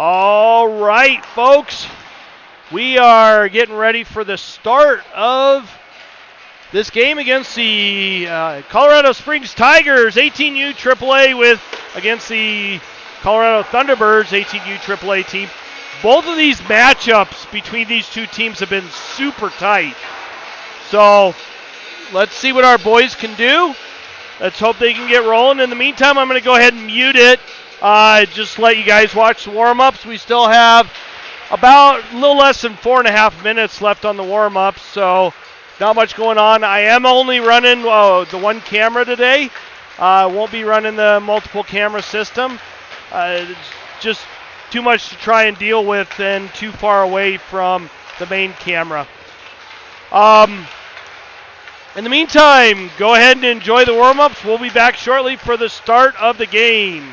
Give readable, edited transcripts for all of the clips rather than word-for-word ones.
All right, folks. We are getting ready for the start of this game against the Colorado Springs Tigers, 18u AAA against the Colorado Thunderbirds, 18u AAA team. Both of these matchups between these two teams have been super tight. So let's see what our boys can do. Let's hope they can get rolling. In the meantime, I'm going to go ahead and mute it. Just let you guys watch the warm-ups. We still have about a little less than 4.5 minutes left on the warm-ups, so not much going on. I am only running the one camera today. Won't be running the multiple camera system. It's just too much to try and deal with and too far away from the main camera. In the meantime, go ahead and enjoy the warm-ups. We'll be back shortly for the start of the game.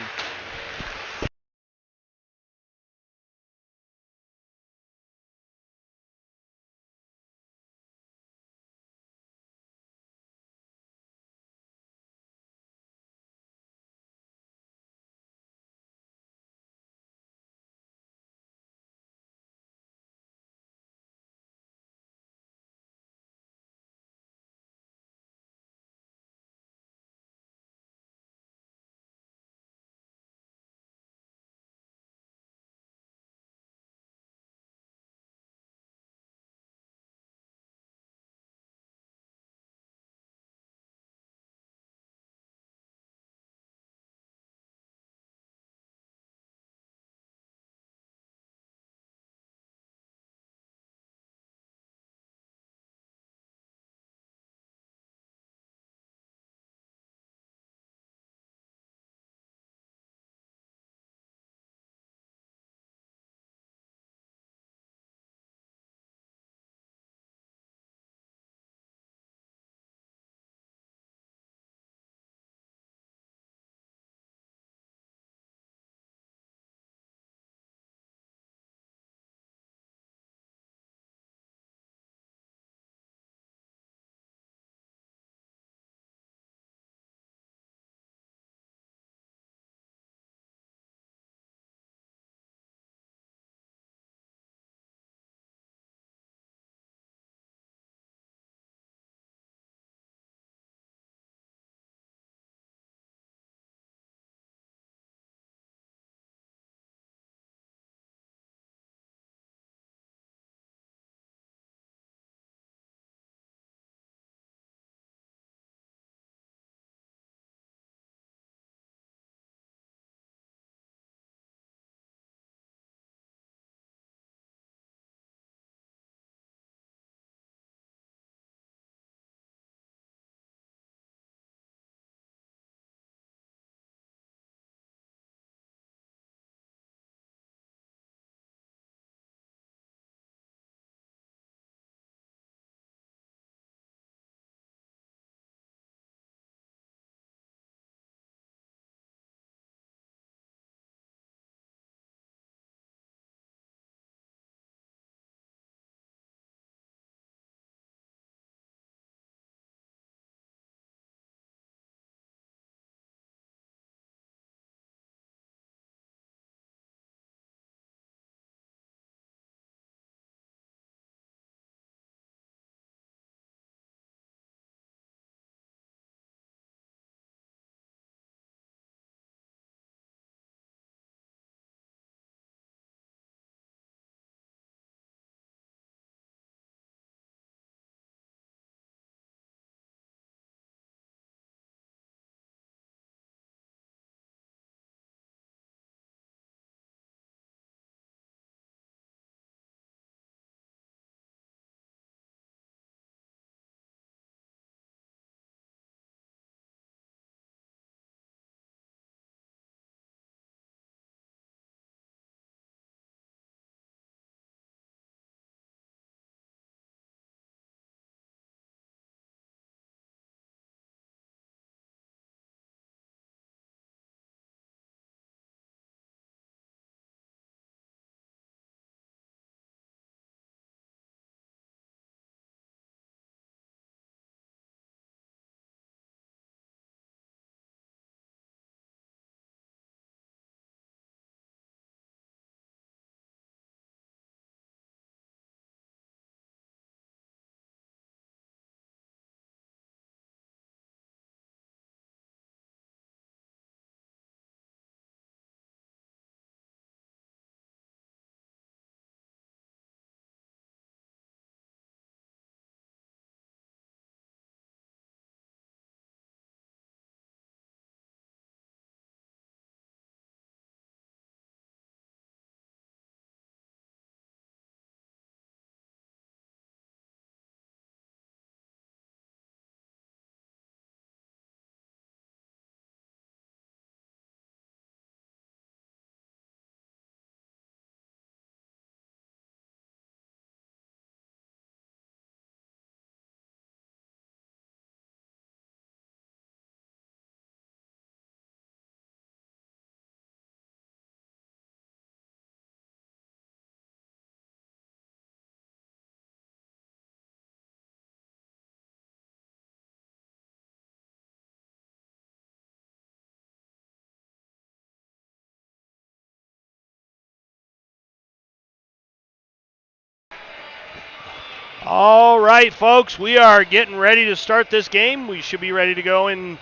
All right, folks, we are getting ready to start this game. We should be ready to go in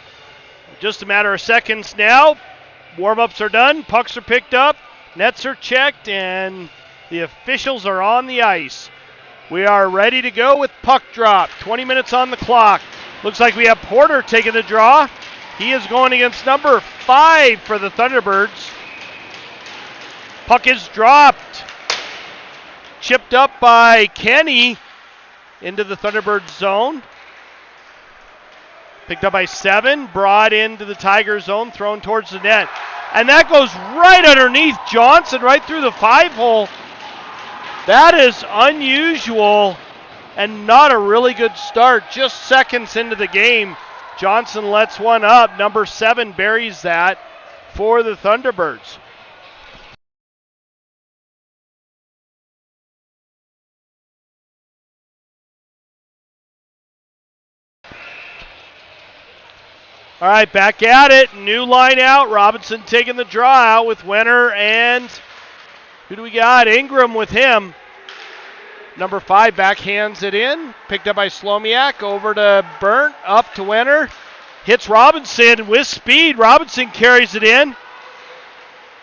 just a matter of seconds now. Warm-ups are done, pucks are picked up, nets are checked, and the officials are on the ice. We are ready to go with puck drop. 20 minutes on the clock. Looks like we have Porter taking the draw. He is going against number 5 for the Thunderbirds. Puck is dropped. Chipped up by Kenny into the Thunderbirds zone. Picked up by 7, brought into the Tiger zone, thrown towards the net. And that goes right underneath Johnson, right through the 5-hole. That is unusual and not a really good start. Just seconds into the game, Johnson lets one up. Number 7 buries that for the Thunderbirds. All right, back at it. New line out. Robinson taking the draw out with Wenner, and who do we got? Ingram with him. Number 5 backhands it in. Picked up by Slomiak. Over to Burnt. Up to Wenner. Hits Robinson with speed. Robinson carries it in.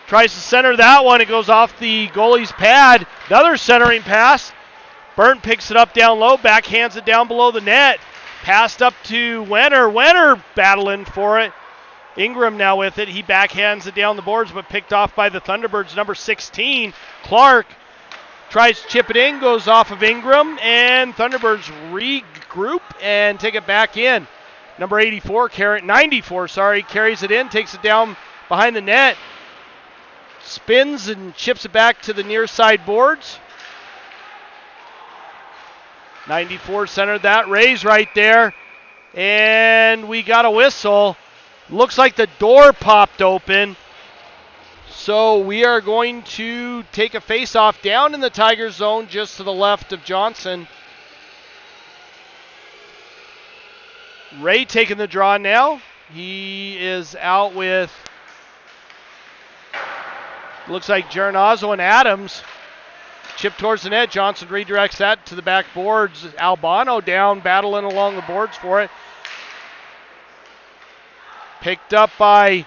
Tries to center that one. It goes off the goalie's pad. Another centering pass. Burnt picks it up down low. Backhands it down below the net. Passed up to Wenner. Wenner battling for it. Ingram now with it. He backhands it down the boards, but picked off by the Thunderbirds. Number 16, Clark, tries to chip it in, goes off of Ingram, and Thunderbirds regroup and take it back in. Number 94, carries it in, takes it down behind the net, spins and chips it back to the near side boards. 94 centered that, raise right there, and we got a whistle. Looks like the door popped open, so we are going to take a face-off down in the Tiger zone just to the left of Johnson. Ray taking the draw now. He is out with, looks like Geronazzo and Adams. Chip towards the net. Johnson redirects that to the back boards. Albano down, battling along the boards for it. Picked up by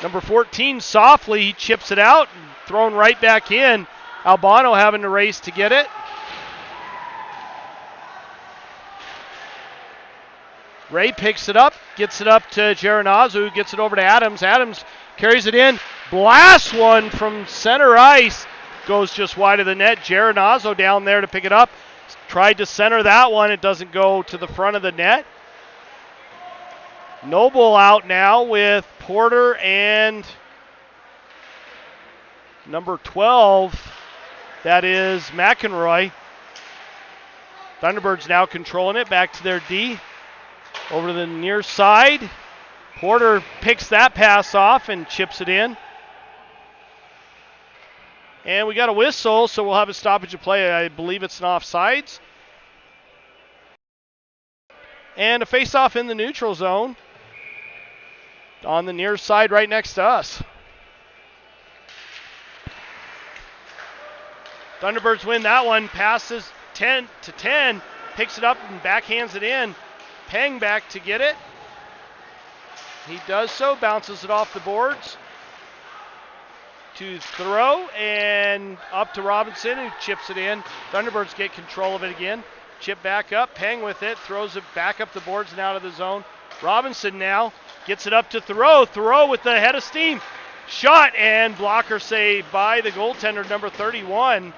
number 14, Softly. He chips it out and thrown right back in. Albano having to race to get it. Ray picks it up, gets it up to Geronazzo, who gets it over to Adams. Adams carries it in, blasts one from center ice. Goes just wide of the net. Geronazzo down there to pick it up. Tried to center that one. It doesn't go to the front of the net. Noble out now with Porter and number 12. That is McEnroy. Thunderbirds now controlling it. Back to their D. Over to the near side. Porter picks that pass off and chips it in. And we got a whistle, so we'll have a stoppage of play. I believe it's an offsides. And a face-off in the neutral zone on the near side right next to us. Thunderbirds win that one. Passes 10 to 10. Picks it up and backhands it in. Peng back to get it. He does so. Bounces it off the boards. To throw and up to Robinson, who chips it in. Thunderbirds get control of it again. Chip back up, Peng with it, throws it back up the boards and out of the zone. Robinson now gets it up to Thoreau. Thoreau with the head of steam. Shot and blocker save by the goaltender, number 31.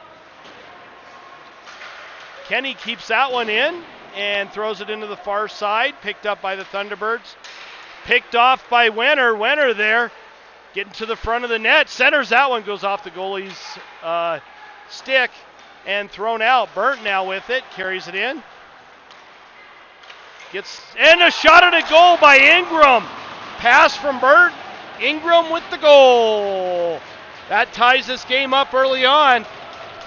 Kenny keeps that one in and throws it into the far side. Picked up by the Thunderbirds. Picked off by Wenner. Wenner there. Getting to the front of the net, centers that one, goes off the goalie's stick and thrown out. Burnt now with it, carries it in. And a shot at a goal by Ingram. Pass from Burnt, Ingram with the goal. That ties this game up early on.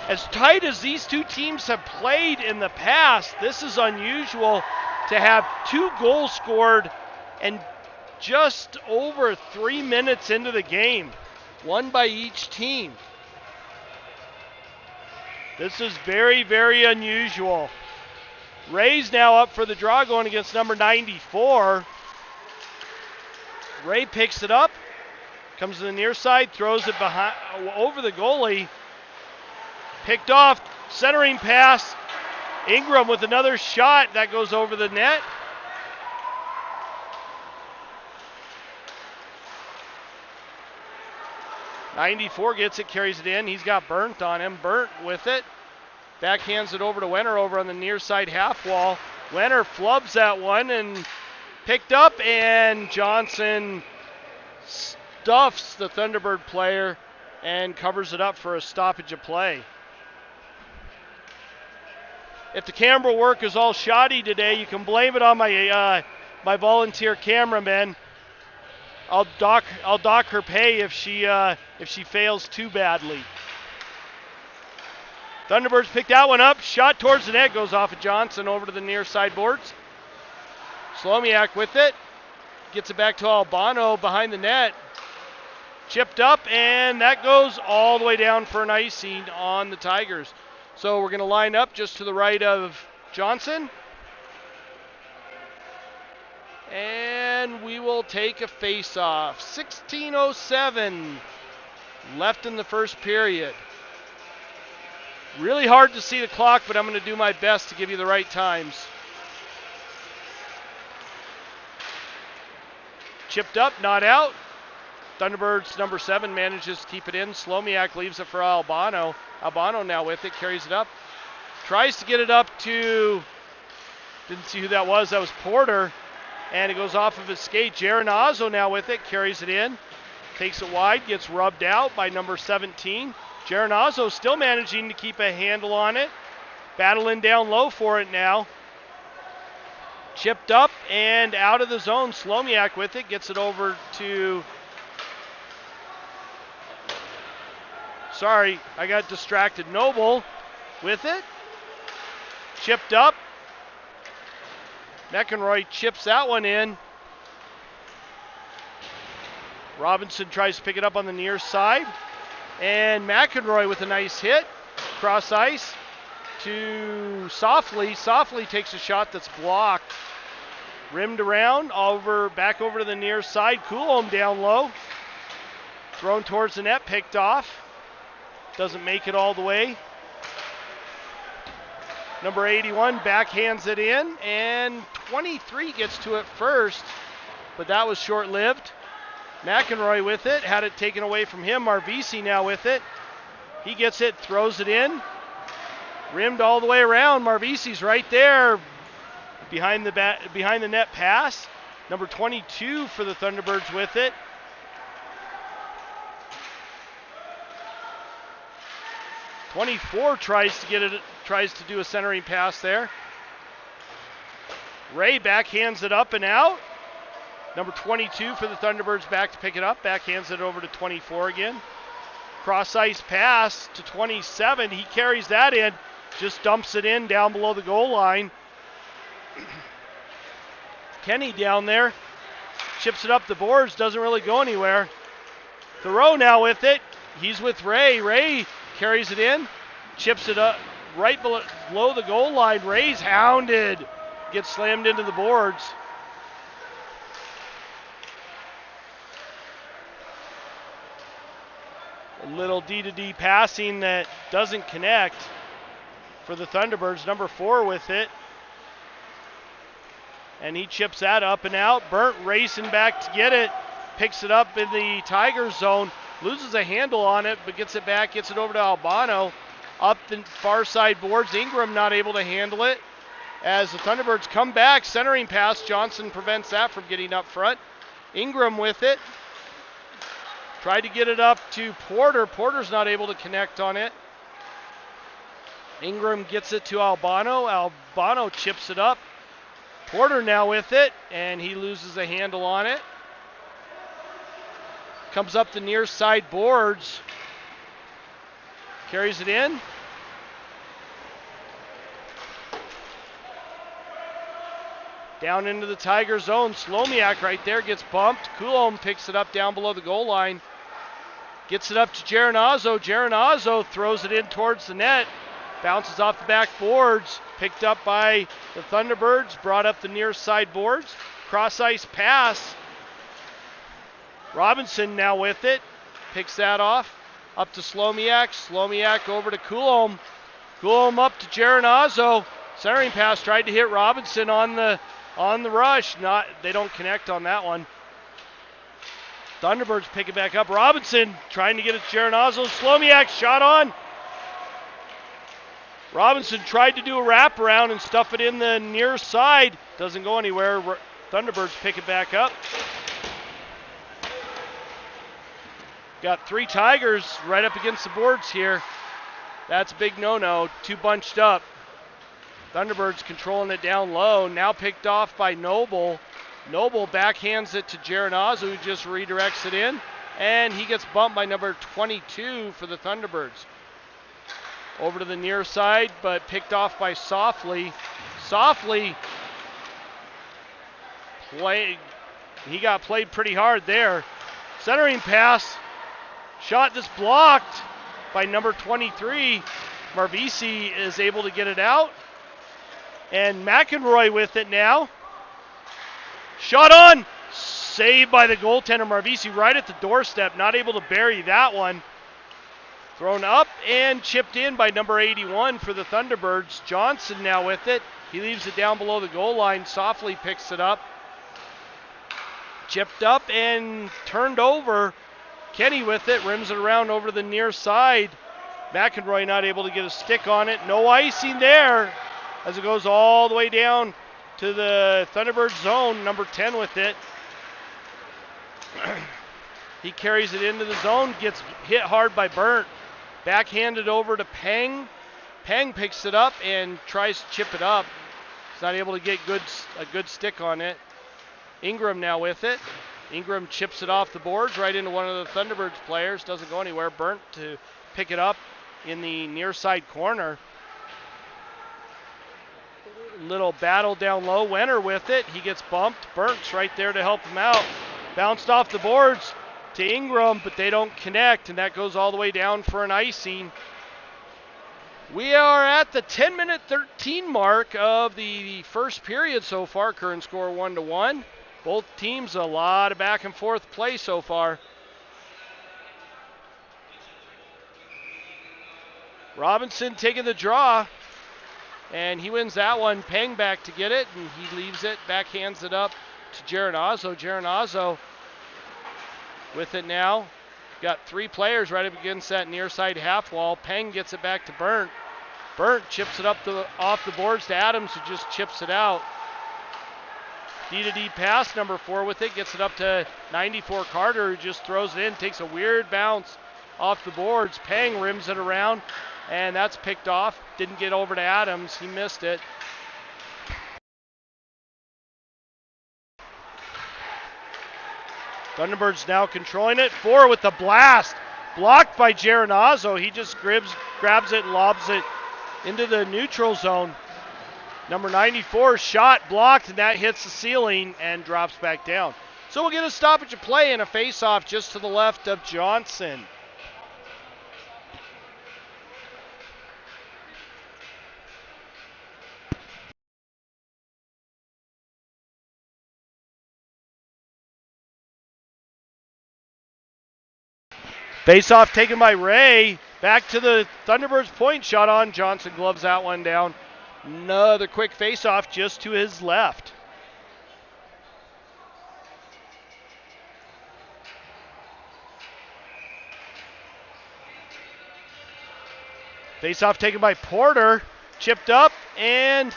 As tight as these two teams have played in the past, this is unusual to have 2 goals scored and just over 3 minutes into the game, one by each team. This is very, very unusual. Ray's now up for the draw going against number 94. Ray picks it up, comes to the near side, throws it behind over the goalie. Picked off, centering pass. Ingram with another shot that goes over the net. '94 gets it, carries it in. He's got Burnt on him. Burnt with it. Backhands it over to Wenner over on the near side half wall. Wenner flubs that one and picked up, and Johnson stuffs the Thunderbird player and covers it up for a stoppage of play. If the camera work is all shoddy today, you can blame it on my my volunteer cameraman. I'll dock her pay if she fails too badly. Thunderbirds pick that one up. Shot towards the net, goes off of Johnson over to the near side boards. Slomiak with it. Gets it back to Albano behind the net. Chipped up, and that goes all the way down for an icing on the Tigers. So we're going to line up just to the right of Johnson. And we will take a face-off. 16:07 left in the first period. Really hard to see the clock, but I'm going to do my best to give you the right times. Chipped up, not out. Thunderbirds number 7 manages to keep it in. Slomiak leaves it for Albano. Albano now with it, carries it up. Tries to get it up to, didn't see who that was Porter. And it goes off of his skate. Geronazzo now with it, carries it in. Takes it wide, gets rubbed out by number 17. Geronazzo still managing to keep a handle on it. Battling down low for it now. Chipped up and out of the zone. Slomiak with it, gets it over to... Sorry, I got distracted. Noble with it. Chipped up. McEnroy chips that one in. Robinson tries to pick it up on the near side. And McEnroy with a nice hit. Cross ice to Softly. Softly takes a shot that's blocked. Rimmed around, back over to the near side. Coulomb down low. Thrown towards the net, picked off. Doesn't make it all the way. Number 81 backhands it in, and 23 gets to it first, but that was short-lived. McEnroy with it, had it taken away from him. Marvisi now with it. He gets it, throws it in. Rimmed all the way around. Marvisi's right there behind the net pass. Number 22 for the Thunderbirds with it. '24 tries to do a centering pass there. Ray backhands it up and out. Number 22 for the Thunderbirds back to pick it up. Backhands it over to 24 again. Cross ice pass to 27. He carries that in. Just dumps it in down below the goal line. Kenny down there. Chips it up the boards. Doesn't really go anywhere. Thoreau now with it. He's with Ray. Ray carries it in. Chips it up right below the goal line. Ray's hounded. Gets slammed into the boards. A little D-to-D passing that doesn't connect for the Thunderbirds. Number 4 with it. And he chips that up and out. Burnt racing back to get it. Picks it up in the Tigers zone. Loses a handle on it, but gets it back. Gets it over to Albano. Up the far side boards. Ingram not able to handle it. As the Thunderbirds come back, centering pass. Johnson prevents that from getting up front. Ingram with it. Tried to get it up to Porter. Porter's not able to connect on it. Ingram gets it to Albano. Albano chips it up. Porter now with it, and he loses a handle on it. Comes up the near side boards. Carries it in. Down into the Tiger zone. Slomiak right there gets bumped. Coulomb picks it up down below the goal line. Gets it up to Geronazzo. Geronazzo throws it in towards the net. Bounces off the back boards. Picked up by the Thunderbirds. Brought up the near side boards. Cross ice pass. Robinson now with it. Picks that off. Up to Slomiak. Slomiak over to Coulomb. Coulomb up to Geronazzo. Centering pass tried to hit Robinson on the rush. They don't connect on that one. Thunderbirds pick it back up. Robinson trying to get it to Geronazzo. Slomiak shot on. Robinson tried to do a wraparound and stuff it in the near side. Doesn't go anywhere. Thunderbirds pick it back up. Got 3 Tigers right up against the boards here. That's a big no-no. 2 bunched up. Thunderbirds controlling it down low. Now picked off by Noble. Noble backhands it to Geronazzo, who just redirects it in. And he gets bumped by number 22 for the Thunderbirds. Over to the near side, but picked off by Softly. Softly, he got played pretty hard there. Centering pass. Shot just blocked by number 23. Marvisi is able to get it out. And McEnroy with it now. Shot on. Saved by the goaltender Marvisi right at the doorstep. Not able to bury that one. Thrown up and chipped in by number 81 for the Thunderbirds. Johnson now with it. He leaves it down below the goal line. Softly picks it up. Chipped up and turned over. Kenny with it, rims it around over to the near side. McEnroy not able to get a stick on it. No icing there as it goes all the way down to the Thunderbird zone. Number 10 with it. He carries it into the zone, gets hit hard by Burnt. Backhanded over to Peng. Peng picks it up and tries to chip it up. He's not able to get a good stick on it. Ingram now with it. Ingram chips it off the boards right into one of the Thunderbirds players. Doesn't go anywhere. Burnt to pick it up in the near side corner. Little battle down low. Wenner with it. He gets bumped. Burnt's right there to help him out. Bounced off the boards to Ingram, but they don't connect, and that goes all the way down for an icing. We are at the 10-minute 13 mark of the first period so far. Current score 1-1. Both teams a lot of back and forth play so far. Robinson taking the draw, and he wins that one. Peng back to get it, and he leaves it, backhands it up to Geronazzo. Geronazzo with it now. Got 3 players right up against that near side half wall. Peng gets it back to Burnt. Burnt chips it up off the boards to Adams, who just chips it out. D-to-D pass, number 4 with it, gets it up to 94 Carter, who just throws it in, takes a weird bounce off the boards. Peng rims it around, and that's picked off. Didn't get over to Adams, he missed it. Thunderbirds now controlling it. 4 with the blast. Blocked by Geronazzo. He just grabs it and lobs it into the neutral zone. Number 94 shot blocked, and that hits the ceiling and drops back down. So we'll get a stoppage of play and a face-off just to the left of Johnson. Face-off taken by Ray. Back to the Thunderbirds point. Shot on. Johnson gloves that one down. Another quick face-off just to his left. Face-off taken by Porter. Chipped up, and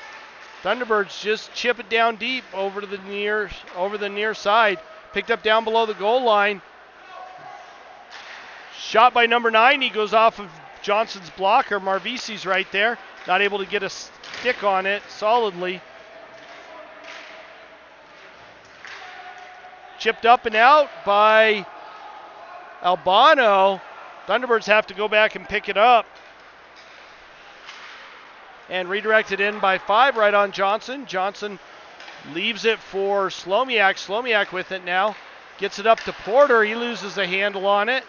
Thunderbirds just chip it down deep over the near side. Picked up down below the goal line. Shot by number 9. He goes off of Johnson's blocker. Marvisi's right there. Not able to get a stick on it solidly. Chipped up and out by Albano. Thunderbirds have to go back and pick it up. And redirected in by 5 right on Johnson. Johnson leaves it for Slomiak. Slomiak with it now. Gets it up to Porter. He loses a handle on it.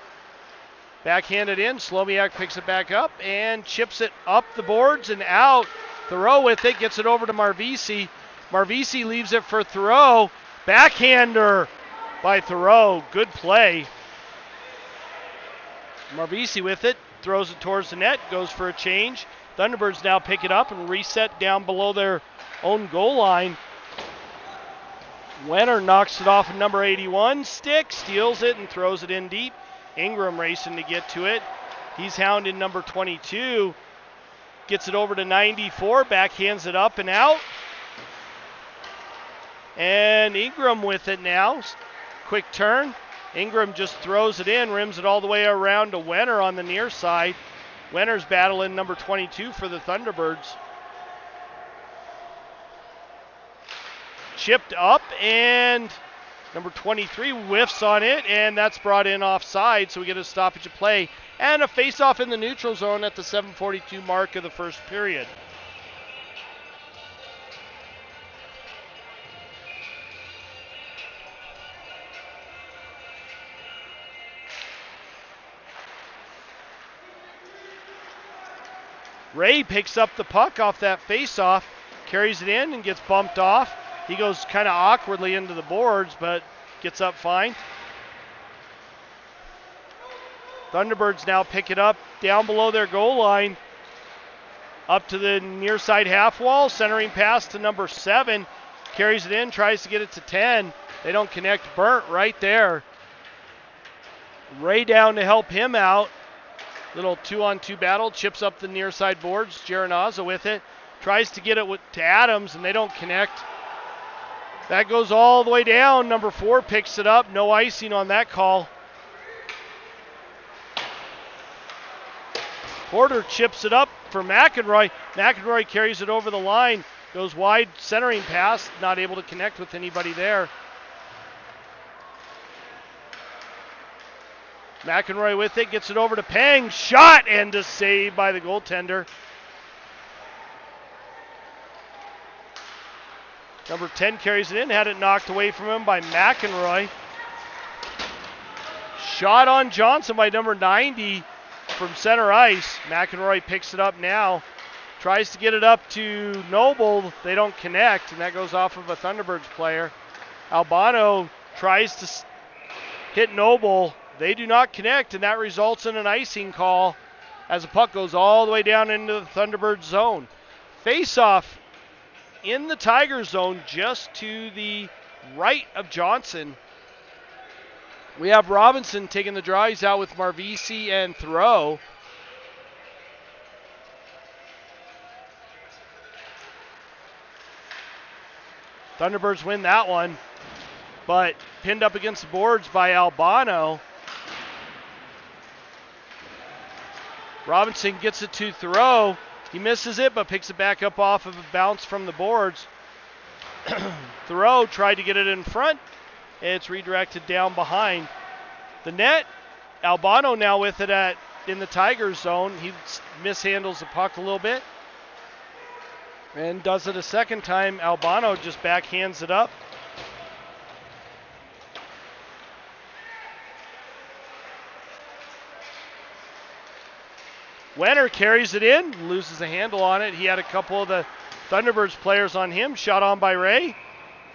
Backhanded in, Slomiak picks it back up and chips it up the boards and out. Thoreau with it, gets it over to Marvisi. Marvisi leaves it for Thoreau. Backhander by Thoreau, good play. Marvisi with it, throws it towards the net, goes for a change. Thunderbirds now pick it up and reset down below their own goal line. Wenner knocks it off of number 81 stick, steals it and throws it in deep. Ingram racing to get to it. He's hounding number 22. Gets it over to 94, backhands it up and out. And Ingram with it now. Quick turn. Ingram just throws it in, rims it all the way around to Wenner on the near side. Wenner's battling number 22 for the Thunderbirds. Chipped up and number 23 whiffs on it, and that's brought in offside, so we get a stoppage of play and a face-off in the neutral zone at the 7:42 mark of the first period. Ray picks up the puck off that face-off, carries it in and gets bumped off. He goes kind of awkwardly into the boards, but gets up fine. Thunderbirds now pick it up down below their goal line, up to the near side half wall, centering pass to number 7, carries it in, tries to get it to 10. They don't connect. Burnt right there. Ray down to help him out. Little 2-on-2 battle, chips up the near side boards. Geranaza with it, tries to get it to Adams, and they don't connect. That goes all the way down. Number 4 picks it up. No icing on that call. Porter chips it up for McEnroy. McEnroy carries it over the line. Goes wide, centering pass. Not able to connect with anybody there. McEnroy with it. Gets it over to Pang. Shot and a save by the goaltender. Number 10 carries it in. Had it knocked away from him by McEnroy. Shot on Johnson by number 90 from center ice. McEnroy picks it up now. Tries to get it up to Noble. They don't connect, and that goes off of a Thunderbirds player. Albano tries to hit Noble. They do not connect, and that results in an icing call as the puck goes all the way down into the Thunderbird zone. Face-off in the Tiger zone just to the right of Johnson. We have Robinson taking the draw. He's out with Marvisi and Thoreau. Thunderbirds win that one, but pinned up against the boards by Albano. Robinson gets it to Thoreau. He misses it, but picks it back up off of a bounce from the boards. Thoreau tried to get it in front. It's redirected down behind the net. Albano now with it in the Tigers zone. He mishandles the puck a little bit and does it a second time. Albano just backhands it up. Wenner carries it in, loses a handle on it. He had a couple of the Thunderbirds players on him, shot on by Ray,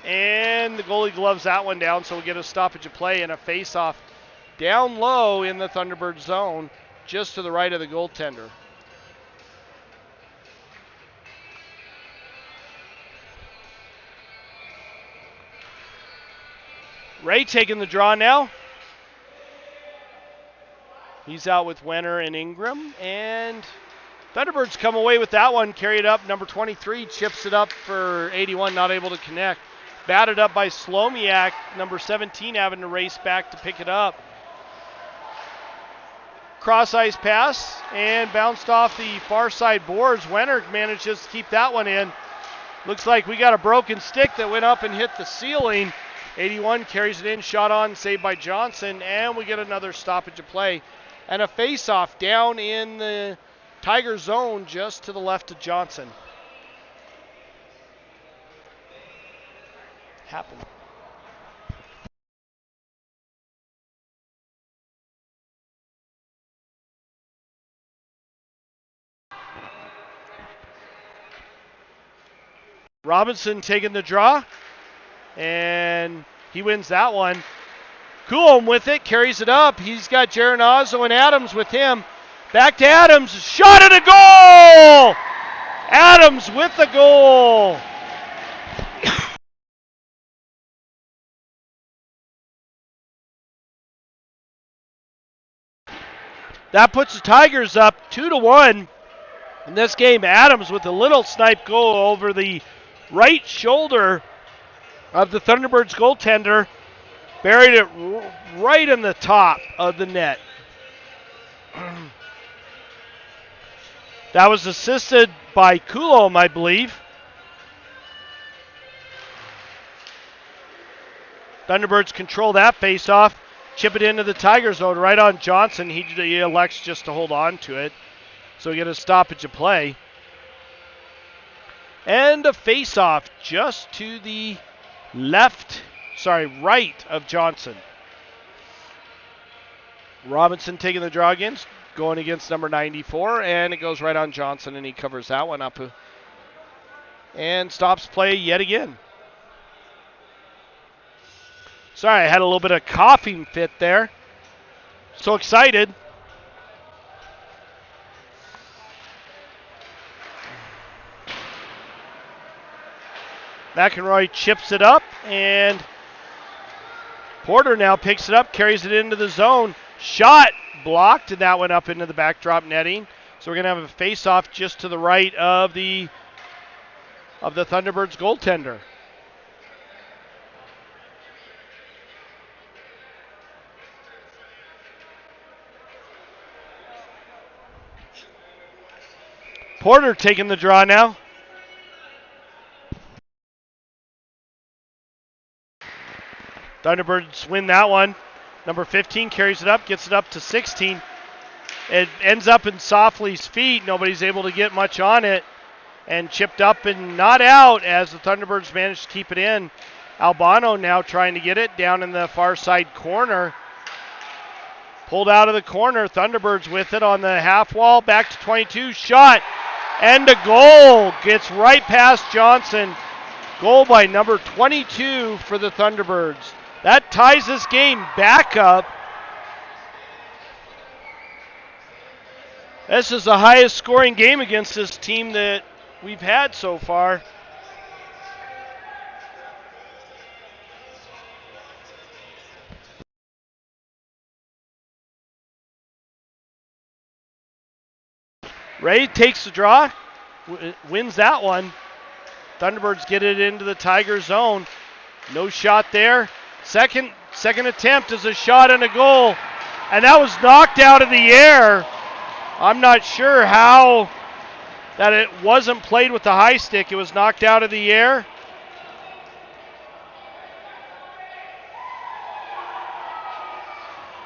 and the goalie gloves that one down, so we'll get a stoppage of play and a face-off down low in the Thunderbird zone, just to the right of the goaltender. Ray taking the draw now. He's out with Wenner and Ingram, and Thunderbirds come away with that one, carry it up. Number 23 chips it up for 81, not able to connect. Batted up by Slomiak, number 17 having to race back to pick it up. Cross ice pass and bounced off the far side boards. Wenner manages to keep that one in. Looks like we got a broken stick that went up and hit the ceiling. 81 carries it in, shot on, saved by Johnson, and we get another stoppage of play. And a face-off down in the Tiger zone just to the left of Johnson. Happened. Robinson taking the draw, and he wins that one. Coulomb with it, carries it up. He's got Geronazzo and Adams with him. Back to Adams, shot at a goal! Adams with the goal. That puts the Tigers up 2-1 in this game. Adams with a little snipe goal over the right shoulder of the Thunderbirds goaltender. Buried it right in the top of the net. That was assisted by Coulomb, I believe. Thunderbirds control that face-off. Chip it into the Tigers zone right on Johnson. He elects just to hold on to it. So we get a stoppage of play. And a face-off just to the right of Johnson. Robinson taking the draw against, going against number 94, and it goes right on Johnson, and he covers that one up and stops play yet again. Sorry, I had a little bit of coughing fit there. So excited. McEnroy chips it up, and Porter now picks it up, carries it into the zone. Shot blocked, and that went up into the backdrop netting. So we're going to have a face-off just to the right of the Thunderbirds goaltender. Porter taking the draw now. Thunderbirds win that one. Number 15 carries it up, gets it up to 16. It ends up in Softly's feet. Nobody's able to get much on it. And chipped up and not out as the Thunderbirds managed to keep it in. Albano now trying to get it down in the far side corner. Pulled out of the corner. Thunderbirds with it on the half wall. Back to 22. Shot. And a goal. Gets right past Johnson. Goal by number 22 for the Thunderbirds. That ties this game back up. This is the highest scoring game against this team that we've had so far. Ray takes the draw, wins that one. Thunderbirds get it into the Tiger zone. No shot there. Second attempt is a shot and a goal. And that was knocked out of the air. I'm not sure how that it wasn't played with the high stick. It was knocked out of the air.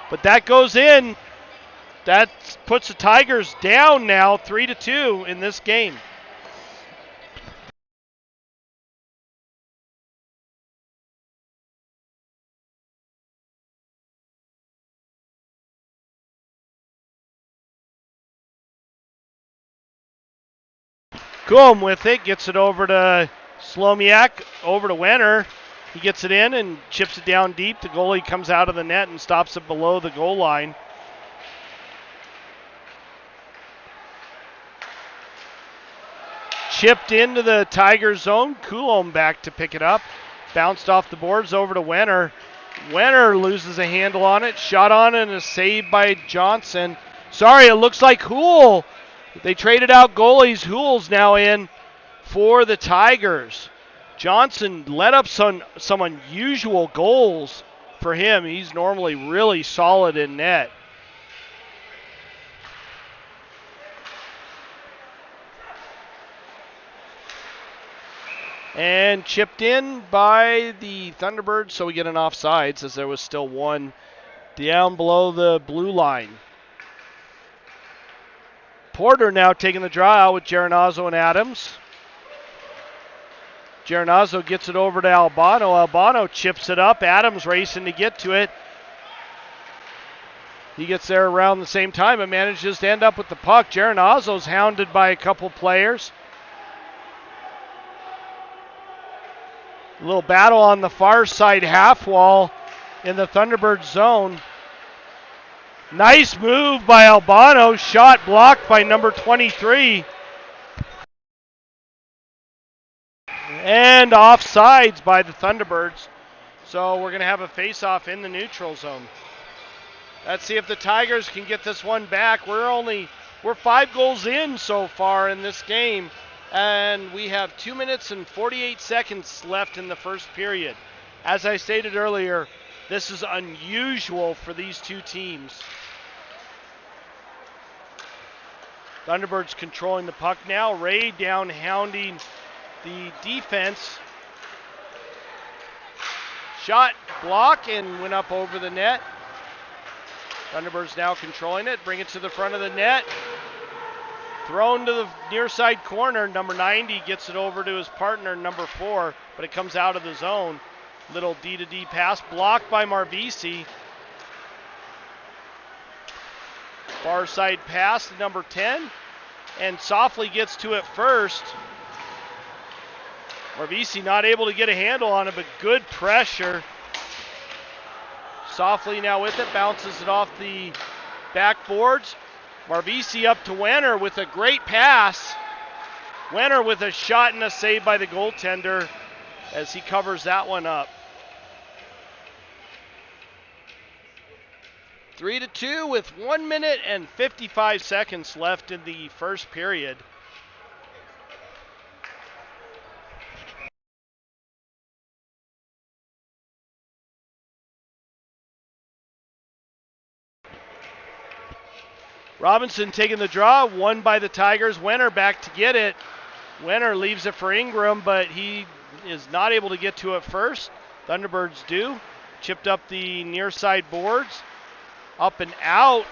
But that goes in. That puts the Tigers down now 3-2 in this game. Coulomb with it, gets it over to Slomiak, over to Wenner. He gets it in and chips it down deep. The goalie comes out of the net and stops it below the goal line. Chipped into the Tiger zone. Coulomb back to pick it up. Bounced off the boards over to Wenner. Wenner loses a handle on it. Shot on and a save by Johnson. Sorry, it looks like Houle. They traded out goalies. Houle's now in for the Tigers. Johnson let up some unusual goals for him. He's normally really solid in net. And chipped in by the Thunderbirds, so we get an offsides as there was still one down below the blue line. Porter now taking the draw out with Geronazzo and Adams. Geronazzo gets it over to Albano. Albano chips it up. Adams racing to get to it. He gets there around the same time and manages to end up with the puck. Geronazzo's hounded by a couple players. A little battle on the far side half wall in the Thunderbirds zone. Nice move by Albano. Shot blocked by number 23. And offsides by the Thunderbirds. So we're going to have a face-off in the neutral zone. Let's see if the Tigers can get this one back. We're 5 goals in so far in this game, and we have 2 minutes and 48 seconds left in the first period. As I stated earlier, this is unusual for these two teams. Thunderbirds controlling the puck now. Ray down hounding the defense. Shot, block, and went up over the net. Thunderbirds now controlling it. Bring it to the front of the net. Thrown to the near side corner. Number 90 gets it over to his partner, number 4, but it comes out of the zone. Little D-to-D pass blocked by Marvisi. Far side pass to number 10, and softly gets to it first. Marvisi not able to get a handle on it, but good pressure. Softly now with it, bounces it off the backboards. Marvisi up to Wenner with a great pass. Wenner with a shot and a save by the goaltender as he covers that one up. 3-2 with 1 minute and 55 seconds left in the first period. Robinson taking the draw, won by the Tigers. Wenner back to get it. Wenner leaves it for Ingram, but he is not able to get to it first. Thunderbirds do. Chipped up the near side boards. Up and out.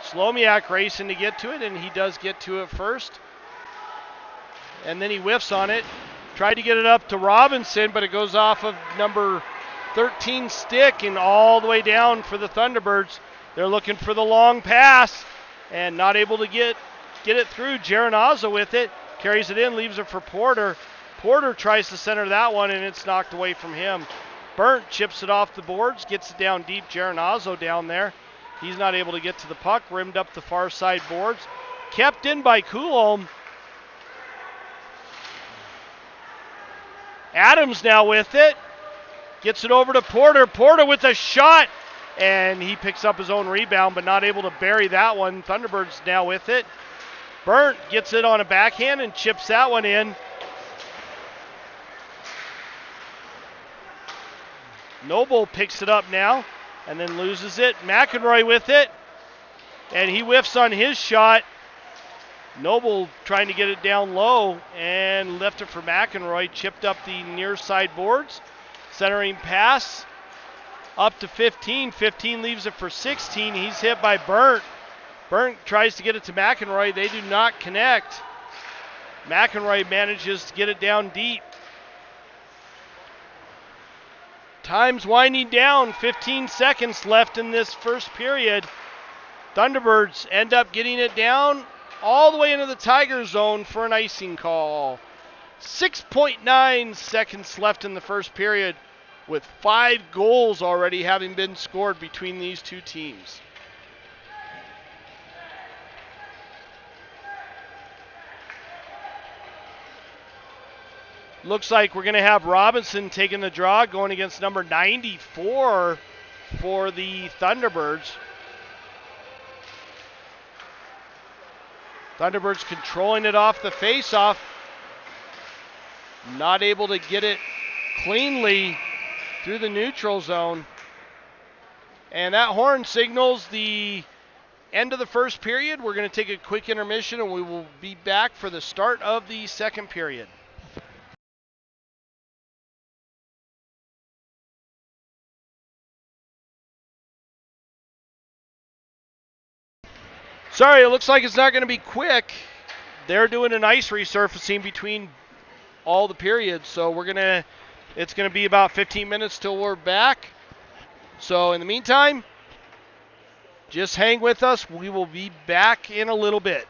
Slomiak racing to get to it, and he does get to it first. And then he whiffs on it. Tried to get it up to Robinson, but it goes off of number 13 stick and all the way down for the Thunderbirds. They're looking for the long pass and not able to get it through. Geronazzo with it. Carries it in, leaves it for Porter. Porter tries to center that one, and it's knocked away from him. Burnt chips it off the boards, gets it down deep. Geronazzo down there. He's not able to get to the puck. Rimmed up the far side boards. Kept in by Coulomb. Adams now with it. Gets it over to Porter. Porter with a shot. And he picks up his own rebound, but not able to bury that one. Thunderbirds now with it. Burnt gets it on a backhand and chips that one in. Noble picks it up now and then loses it. McEnroy with it. And he whiffs on his shot. Noble trying to get it down low and left it for McEnroy. Chipped up the near side boards. Centering pass. Up to 15. 15 leaves it for 16. He's hit by Burnt. Burnt tries to get it to McEnroy. They do not connect. McEnroy manages to get it down deep. Time's winding down. 15 seconds left in this first period. Thunderbirds end up getting it down all the way into the Tiger zone for an icing call. 6.9 seconds left in the first period, with 5 goals already having been scored between these two teams. Looks like we're going to have Robinson taking the draw, going against number 94 for the Thunderbirds. Thunderbirds controlling it off the face-off. Not able to get it cleanly through the neutral zone. And that horn signals the end of the first period. We're going to take a quick intermission and we will be back for the start of the second period. Sorry, it looks like it's not going to be quick. They're doing an ice resurfacing between all the periods, so it's going to be about 15 minutes till we're back. So in the meantime, just hang with us. We will be back in a little bit.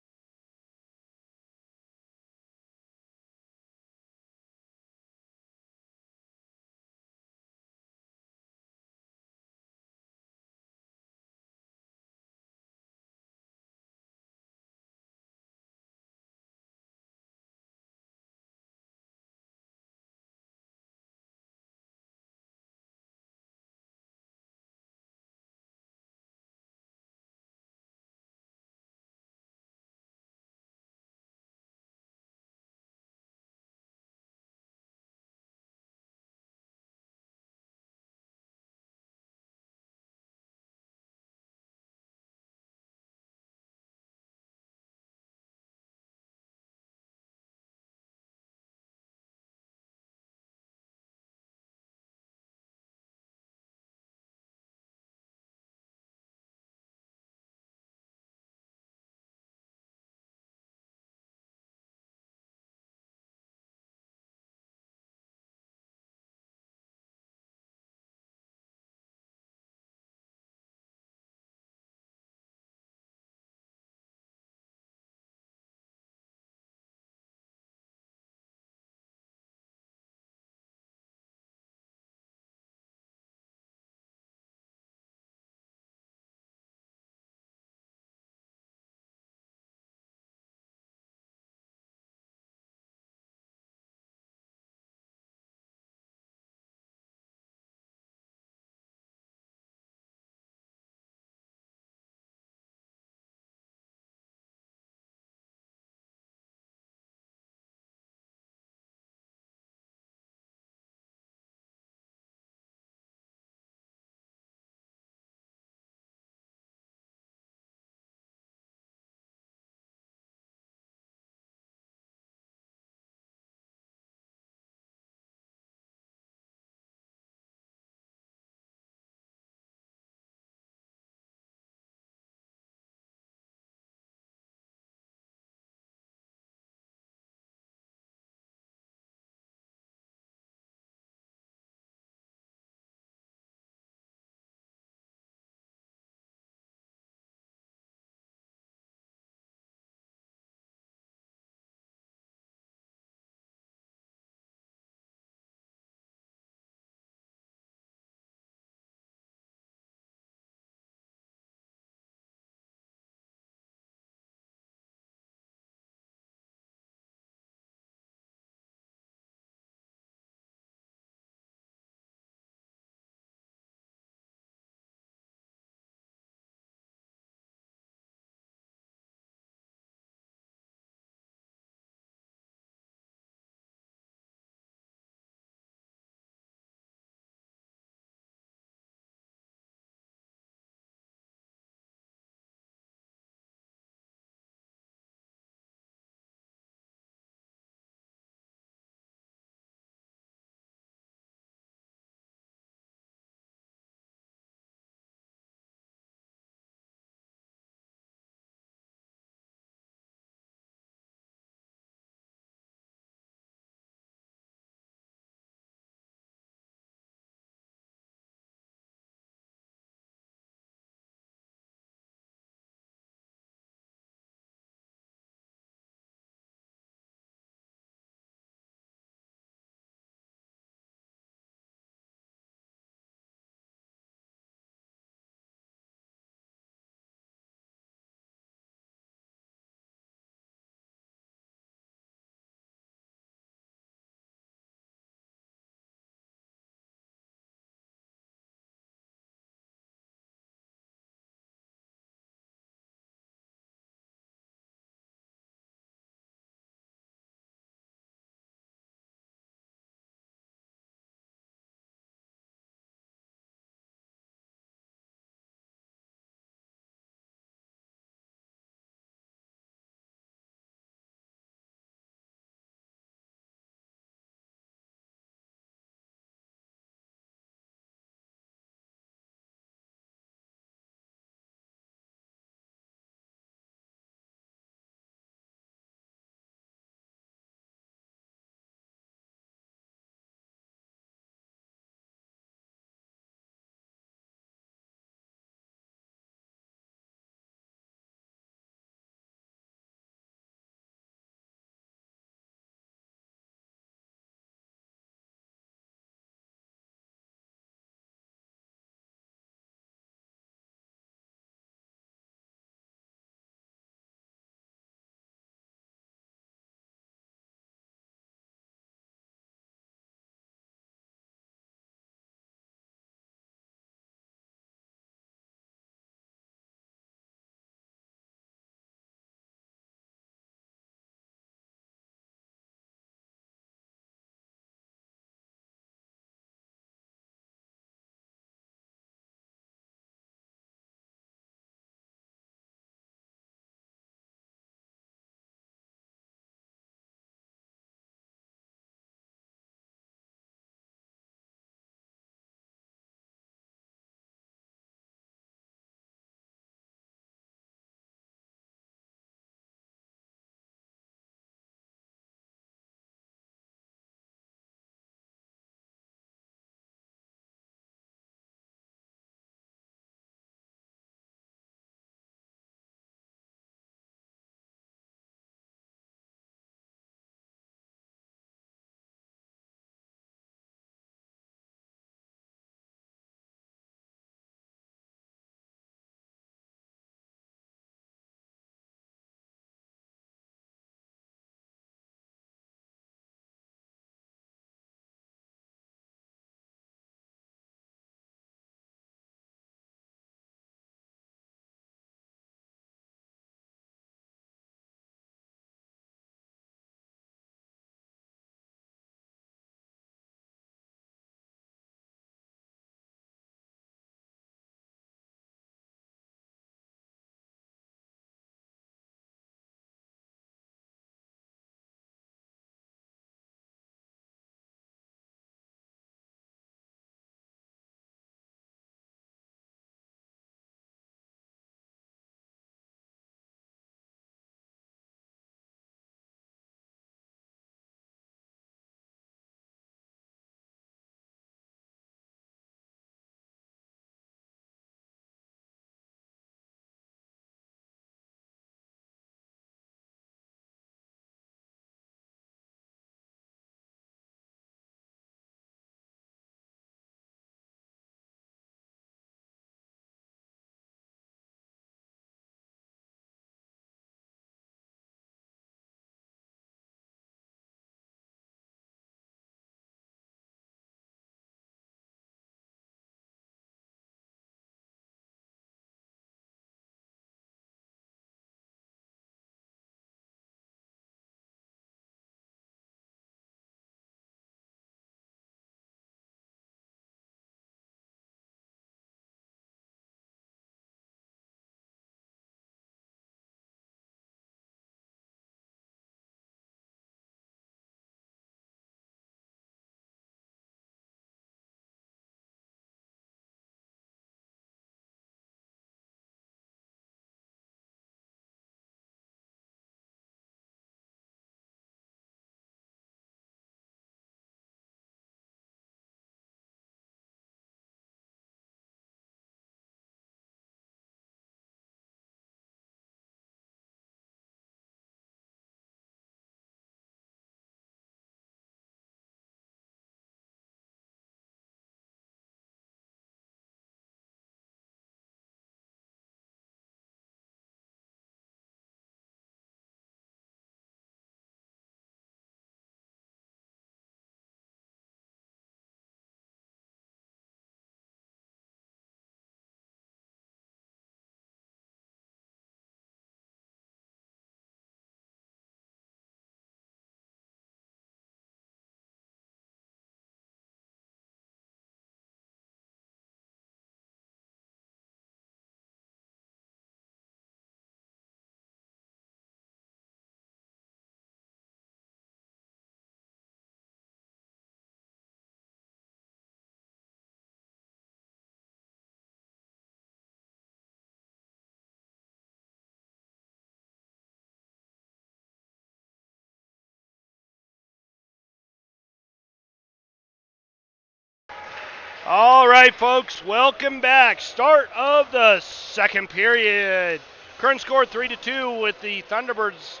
All right, folks, welcome back. Start of the second period. Current score 3-2 with the Thunderbirds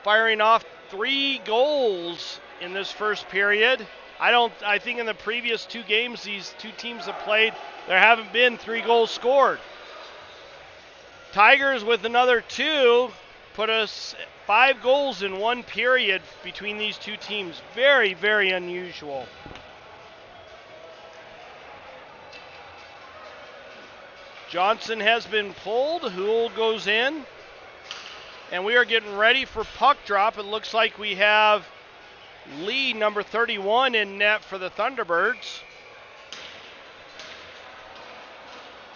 firing off 3 goals in this first period. I think in the previous 2 games these two teams have played, there haven't been 3 goals scored. Tigers with another 2 put us 5 goals in 1 period between these two teams. Very, very unusual. Johnson has been pulled. Hool goes in. And we are getting ready for puck drop. It looks like we have Lee, number 31, in net for the Thunderbirds.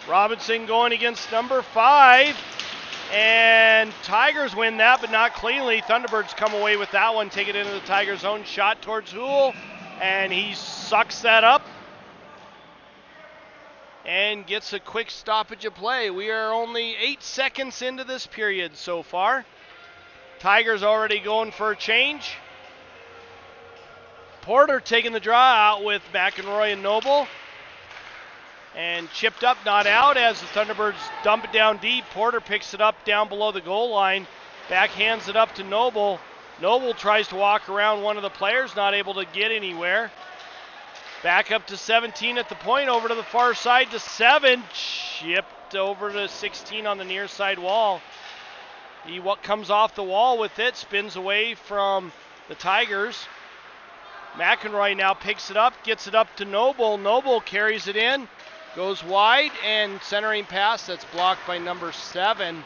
Robinson going against number 5. And Tigers win that, but not cleanly. Thunderbirds come away with that one, take it into the Tigers' own shot towards Hool. And he sucks that up and gets a quick stoppage of play. We are only 8 seconds into this period so far. Tigers already going for a change. Porter taking the draw out with McEnroy and Noble. And chipped up, not out, as the Thunderbirds dump it down deep. Porter picks it up down below the goal line. Backhands it up to Noble. Noble tries to walk around one of the players, not able to get anywhere. Back up to 17 at the point, over to the far side to 7. Chipped over to 16 on the near side wall. He comes off the wall with it, spins away from the Tigers. McEnroy now picks it up, gets it up to Noble. Noble carries it in, goes wide, and centering pass that's blocked by number 7.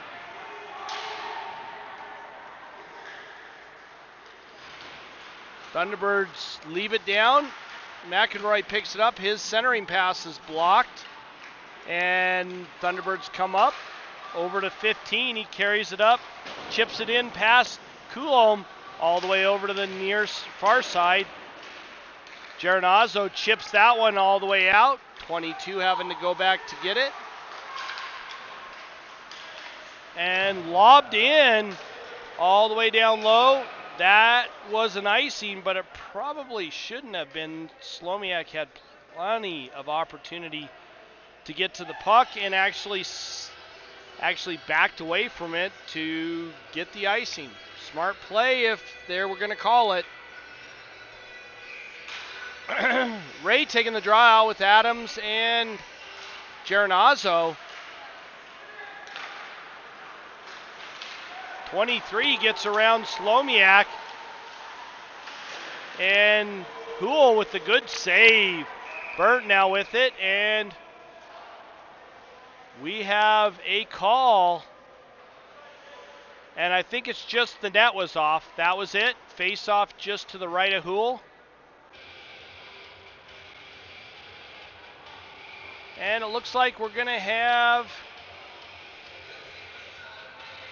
Thunderbirds leave it down. McEnroy picks it up. His centering pass is blocked. And Thunderbirds come up over to 15. He carries it up, chips it in past Coulomb all the way over to the near far side. Geronazzo chips that one all the way out. 22 having to go back to get it. And lobbed in all the way down low. That was an icing, but it probably shouldn't have been. Slomiak had plenty of opportunity to get to the puck and actually backed away from it to get the icing. Smart play if they were going to call it. Ray taking the draw out with Adams and Geronazzo. 23 gets around Slomiak. And Hool with the good save. Burnt now with it, and we have a call. And I think it's just the net was off. That was it. Face off just to the right of Hool. And it looks like we're going to have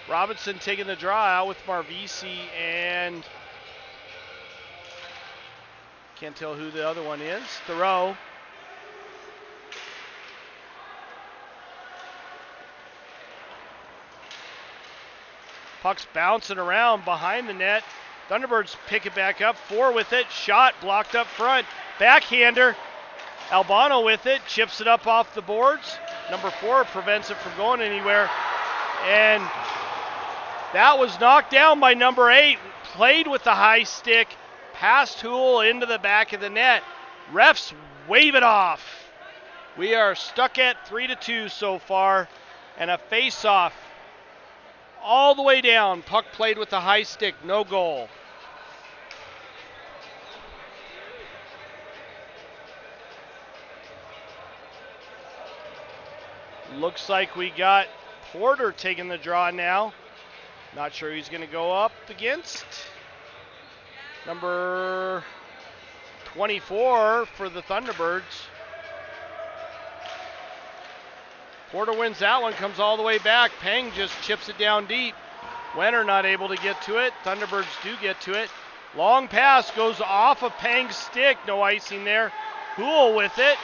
Robinson taking the draw out with Marvisi, and can't tell who the other one is. Thoreau. Puck's bouncing around behind the net. Thunderbirds pick it back up. 4 with it. Shot blocked up front. Backhander. Albano with it. Chips it up off the boards. Number 4 prevents it from going anywhere. And that was knocked down by number 8. Played with the high stick. Past Hool into the back of the net. Refs wave it off. We are stuck at 3-2 so far. And a face-off all the way down. Puck played with the high stick. No goal. Looks like we got Porter taking the draw now. Not sure who he's going to go up against. Number 24 for the Thunderbirds. Porter wins that one, comes all the way back. Peng just chips it down deep. Wenner not able to get to it. Thunderbirds do get to it. Long pass goes off of Peng's stick. No icing there. Hool with it.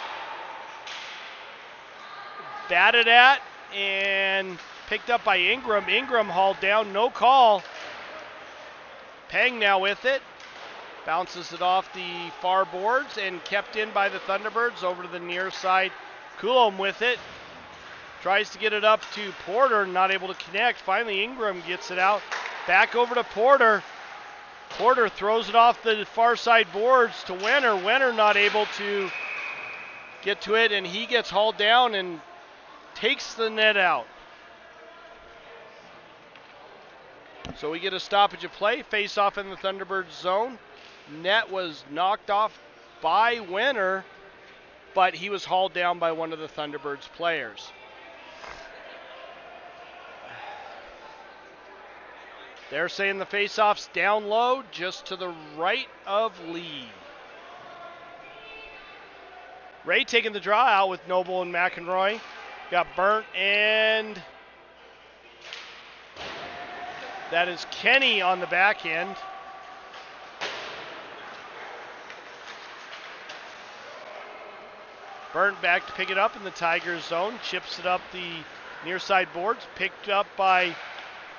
Batted at and picked up by Ingram. Ingram hauled down, no call. Peng now with it. Bounces it off the far boards and kept in by the Thunderbirds over to the near side. Coulomb with it. Tries to get it up to Porter, not able to connect. Finally, Ingram gets it out. Back over to Porter. Porter throws it off the far side boards to Wenner. Wenner not able to get to it, and he gets hauled down and takes the net out. So we get a stoppage of play. Face off in the Thunderbirds zone. Net was knocked off by Wenner, but he was hauled down by one of the Thunderbirds players. They're saying the face-off's down low, just to the right of Lee. Ray taking the draw out with Noble and McEnroy. Got Burnt, and that is Kenny on the back end. Burnt back to pick it up in the Tigers zone. Chips it up the near side boards. Picked up by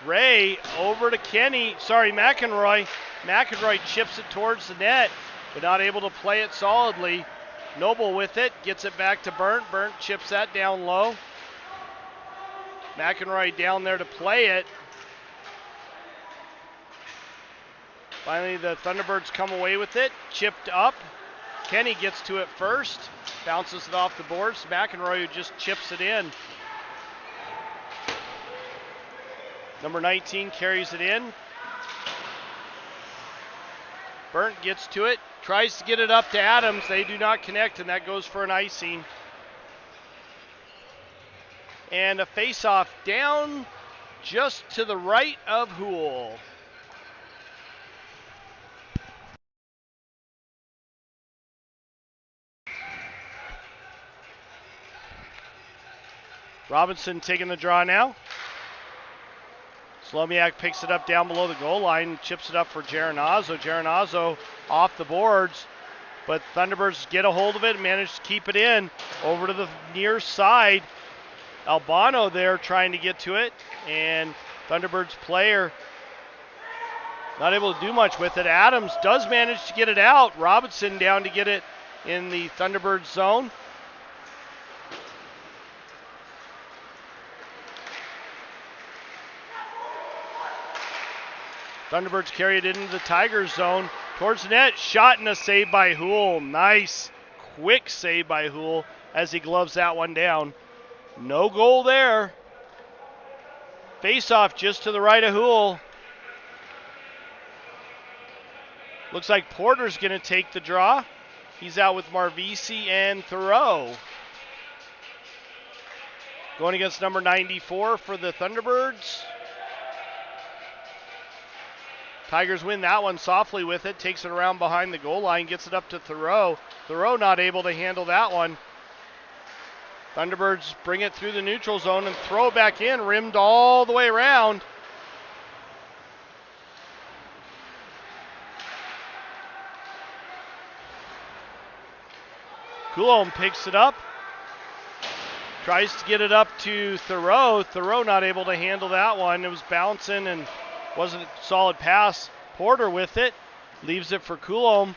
Ray over to Kenny. Sorry, McEnroy. McEnroy chips it towards the net, but not able to play it solidly. Noble with it. Gets it back to Burnt. Burnt chips that down low. McEnroy down there to play it. Finally, the Thunderbirds come away with it. Chipped up. Kenny gets to it first. Bounces it off the boards. McEnroy who just chips it in. Number 19 carries it in. Burnt gets to it. Tries to get it up to Adams. They do not connect, and that goes for an icing. And a face-off down just to the right of Houle. Robinson taking the draw now. Slomiak picks it up down below the goal line, chips it up for Geronazzo. Geronazzo off the boards, but Thunderbirds get a hold of it and manage to keep it in. Over to the near side. Albano there trying to get to it, and Thunderbirds player not able to do much with it. Adams does manage to get it out. Robinson down to get it in the Thunderbirds zone. Thunderbirds carry it into the Tigers zone. Towards the net, shot and a save by Houle. Nice, quick save by Houle as he gloves that one down. No goal there. Face-off just to the right of Houle. Looks like Porter's going to take the draw. He's out with Marvisi and Thoreau. Going against number 94 for the Thunderbirds. Tigers win that one softly with it. Takes it around behind the goal line. Gets it up to Thoreau. Thoreau not able to handle that one. Thunderbirds bring it through the neutral zone and throw it back in. Rimmed all the way around. Coulomb picks it up. Tries to get it up to Thoreau. Thoreau not able to handle that one. It was bouncing and wasn't a solid pass. Porter with it. Leaves it for Coulomb.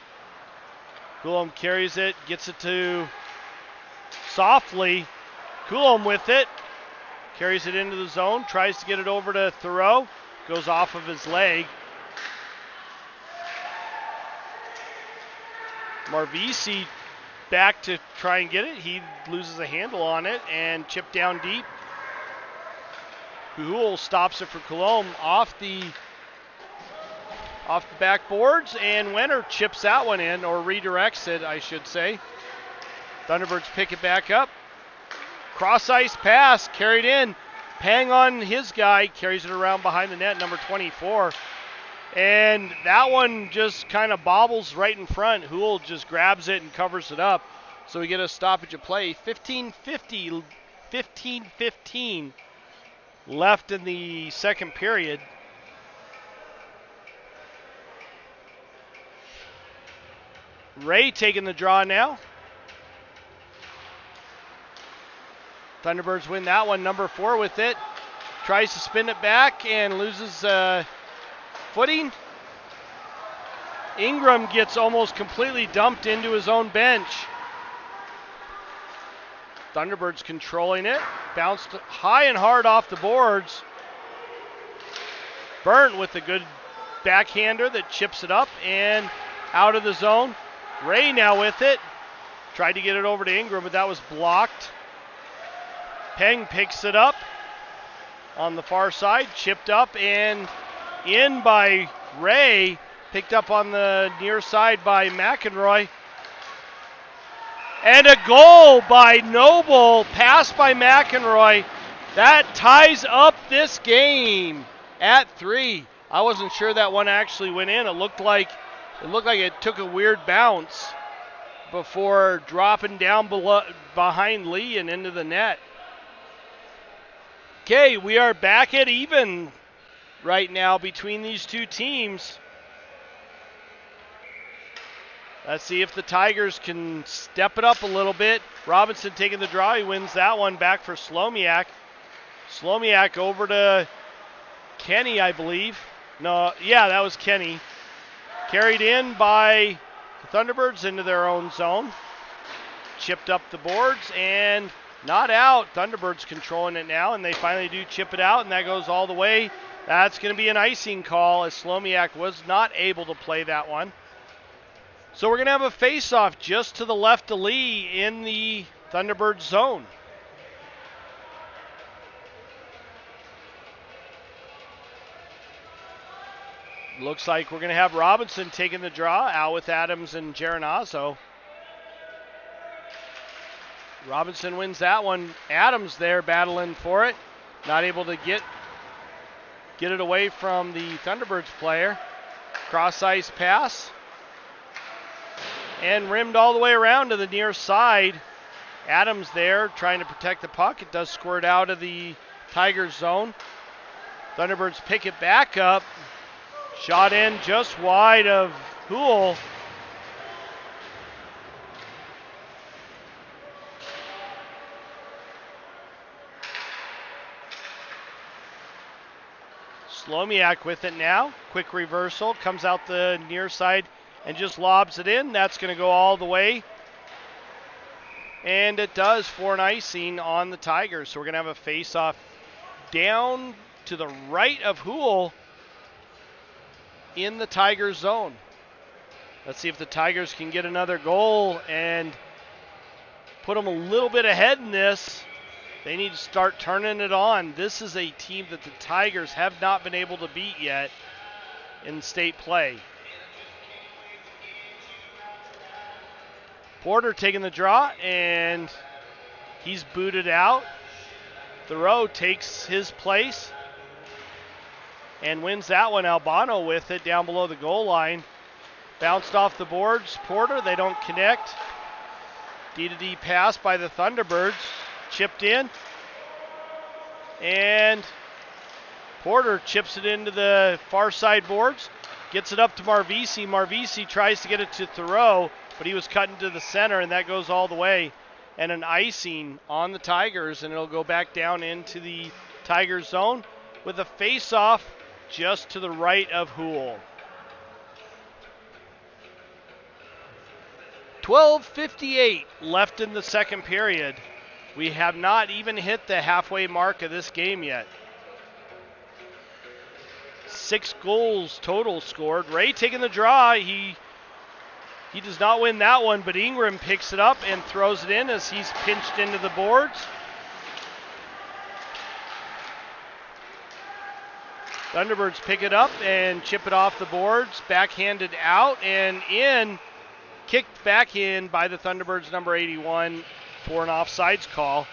Coulomb carries it. Gets it to softly. Coulomb with it. Carries it into the zone. Tries to get it over to Thoreau. Goes off of his leg. Marvisi back to try and get it. He loses a handle on it and chipped down deep. Houle stops it for Coulomb off the backboards, and Wenner chips that one in, or redirects it, I should say. Thunderbirds pick it back up. Cross ice pass carried in. Pang on his guy, carries it around behind the net, number 24. And that one just kind of bobbles right in front. Houle just grabs it and covers it up. So we get a stoppage of play. 15-15 left in the second period. Ray taking the draw now. Thunderbirds win that one. Number 4 with it. Tries to spin it back and loses footing. Ingram gets almost completely dumped into his own bench. Thunderbirds controlling it. Bounced high and hard off the boards. Burnt with a good backhander that chips it up and out of the zone. Ray now with it. Tried to get it over to Ingram, but that was blocked. Peng picks it up on the far side. Chipped up and in by Ray. Picked up on the near side by McEnroy. And a goal by Noble. Pass by McEnroy. That ties up this game at 3. I wasn't sure that one actually went in. It looked like it took a weird bounce before dropping down behind Lee and into the net. Okay, we are back at even right now between these two teams. Let's see if the Tigers can step it up a little bit. Robinson taking the draw. He wins that one back for Slomiak. Slomiak over to Kenny, I believe. No, yeah, that was Kenny. Carried in by the Thunderbirds into their own zone. Chipped up the boards and not out. Thunderbirds controlling it now, and they finally do chip it out, and that goes all the way. That's going to be an icing call as Slomiak was not able to play that one. So we're going to have a face-off just to the left of Lee in the Thunderbird zone. Looks like we're going to have Robinson taking the draw, out with Adams and Geronazzo. Robinson wins that one. Adams there battling for it. Not able to get it away from the Thunderbirds player. Cross-ice pass. And rimmed all the way around to the near side. Adams there trying to protect the puck. It does squirt out of the Tigers zone. Thunderbirds pick it back up. Shot in just wide of Hool. Slomiak with it now. Quick reversal. Comes out the near side and just lobs it in. That's going to go all the way. And it does for an icing on the Tigers. So we're going to have a face-off down to the right of Hool in the Tigers zone. Let's see if the Tigers can get another goal and put them a little bit ahead in this. They need to start turning it on. This is a team that the Tigers have not been able to beat yet in state play. Porter taking the draw, and he's booted out. Thoreau takes his place and wins that one. Albano with it down below the goal line. Bounced off the boards. Porter, they don't connect. D-to-D pass by the Thunderbirds. Chipped in. And Porter chips it into the far side boards. Gets it up to Marvisi. Marvisi tries to get it to Thoreau, but he was cut into the center, and that goes all the way. And an icing on the Tigers, and it'll go back down into the Tigers zone with a face-off just to the right of Hool. 12:58 left in the second period. We have not even hit the halfway mark of this game yet. 6 goals total scored. Ray taking the draw. He does not win that one, but Ingram picks it up and throws it in as he's pinched into the boards. Thunderbirds pick it up and chip it off the boards. Backhanded out and in. Kicked back in by the Thunderbirds number 81 for an offsides call.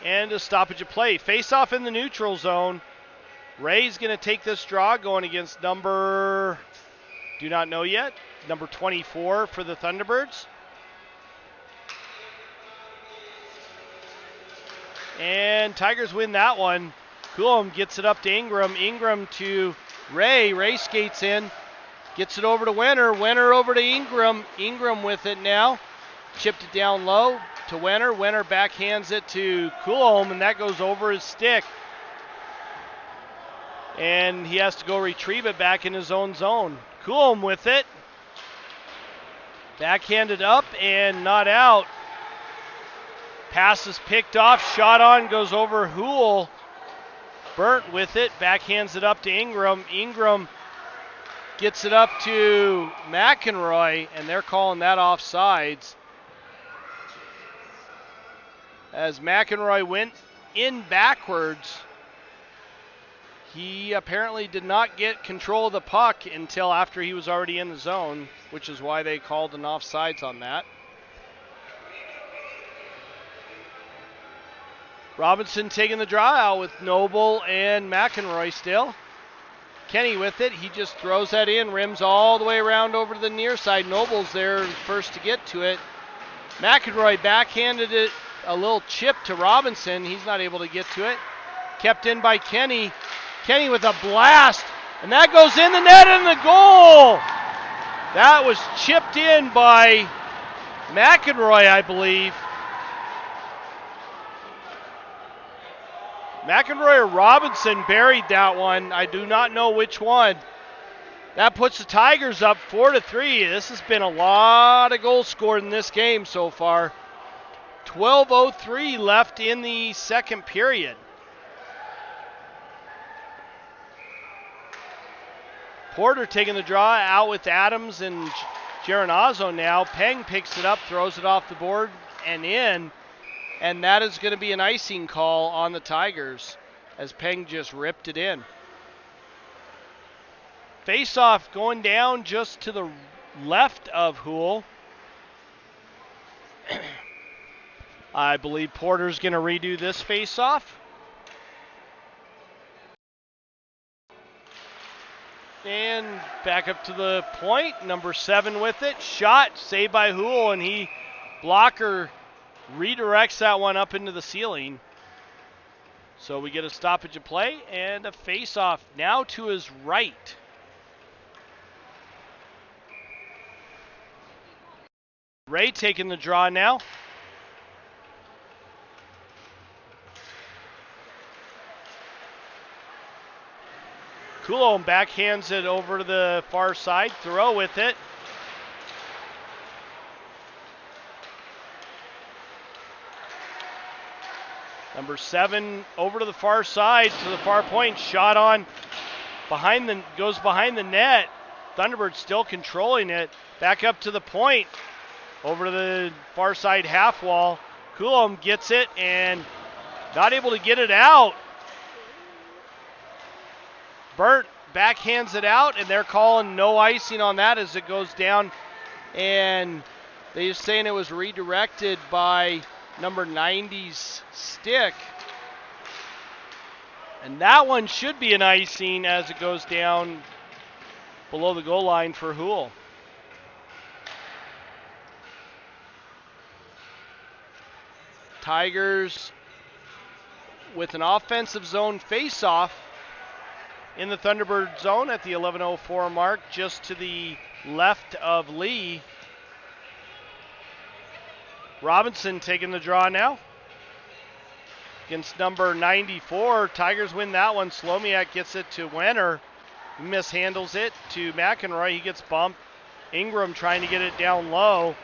And a stoppage of play. Face off in the neutral zone. Ray's going to take this draw going against number, do not know yet, number 24 for the Thunderbirds. And Tigers win that one. Coulomb gets it up to Ingram. Ingram to Ray. Ray skates in. Gets it over to Wenner. Wenner over to Ingram. Ingram with it now. Chipped it down low to Wenner. Wenner backhands it to Coulomb, and that goes over his stick. And he has to go retrieve it back in his own zone. Coolum with it. Backhanded up and not out. Pass is picked off. Shot on, goes over Hool. Burnt with it. Backhands it up to Ingram. Ingram gets it up to McEnroy, and they're calling that offsides. As McEnroy went in backwards, he apparently did not get control of the puck until after he was already in the zone, which is why they called an offsides on that. Robinson taking the draw out with Noble and McEnroy still. Kenny with it. He just throws that in, rims all the way around over to the near side. Noble's there first to get to it. McEnroy backhanded it, a little chip to Robinson. He's not able to get to it. Kept in by Kenny. Kenny with a blast, and that goes in the net and the goal. That was chipped in by McEnroy, I believe. McEnroy or Robinson buried that one. I do not know which one. That puts the Tigers up 4-3. This has been a lot of goals scored in this game so far. 12:03 left in the second period. Porter taking the draw out with Adams and Geronazzo now. Peng picks it up, throws it off the board and in. And that is going to be an icing call on the Tigers as Peng just ripped it in. Face-off going down just to the left of Hool. I believe Porter's going to redo this face-off. And back up to the point. Number 7 with it. Shot, saved by Hool, and blocker redirects that one up into the ceiling. So we get a stoppage of play and a face-off now to his right. Ray taking the draw now. Coulomb backhands it over to the far side. Thoreau with it. Number 7 over to the far side, to the far point. Shot on goes behind the net. Thunderbirds still controlling it. Back up to the point. Over to the far side half wall. Coulomb gets it and not able to get it out. Burt backhands it out, and they're calling no icing on that as it goes down. And they're saying it was redirected by number 90's stick. And that one should be an icing as it goes down below the goal line for Hool. Tigers with an offensive zone face-off in the Thunderbird zone at the 11:04 mark, just to the left of Lee. Robinson taking the draw now against number 94. Tigers win that one. Slomiak gets it to Wenner. He mishandles it to McEnroy. He gets bumped. Ingram trying to get it down low.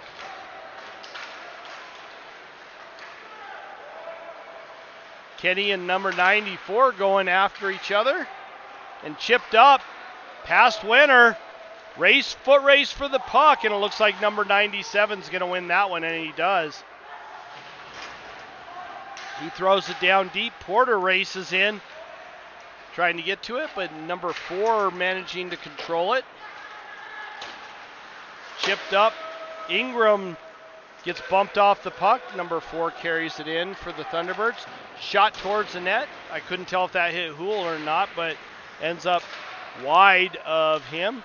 Kenny and number 94 going after each other. And chipped up past Wenner. Foot race for the puck, and it looks like number 97 is going to win that one, and he does. He throws it down deep. Porter races in, trying to get to it, but number 4 managing to control it. Chipped up. Ingram gets bumped off the puck. Number 4 carries it in for the Thunderbirds. Shot towards the net. I couldn't tell if that hit Hool or not, but ends up wide of him.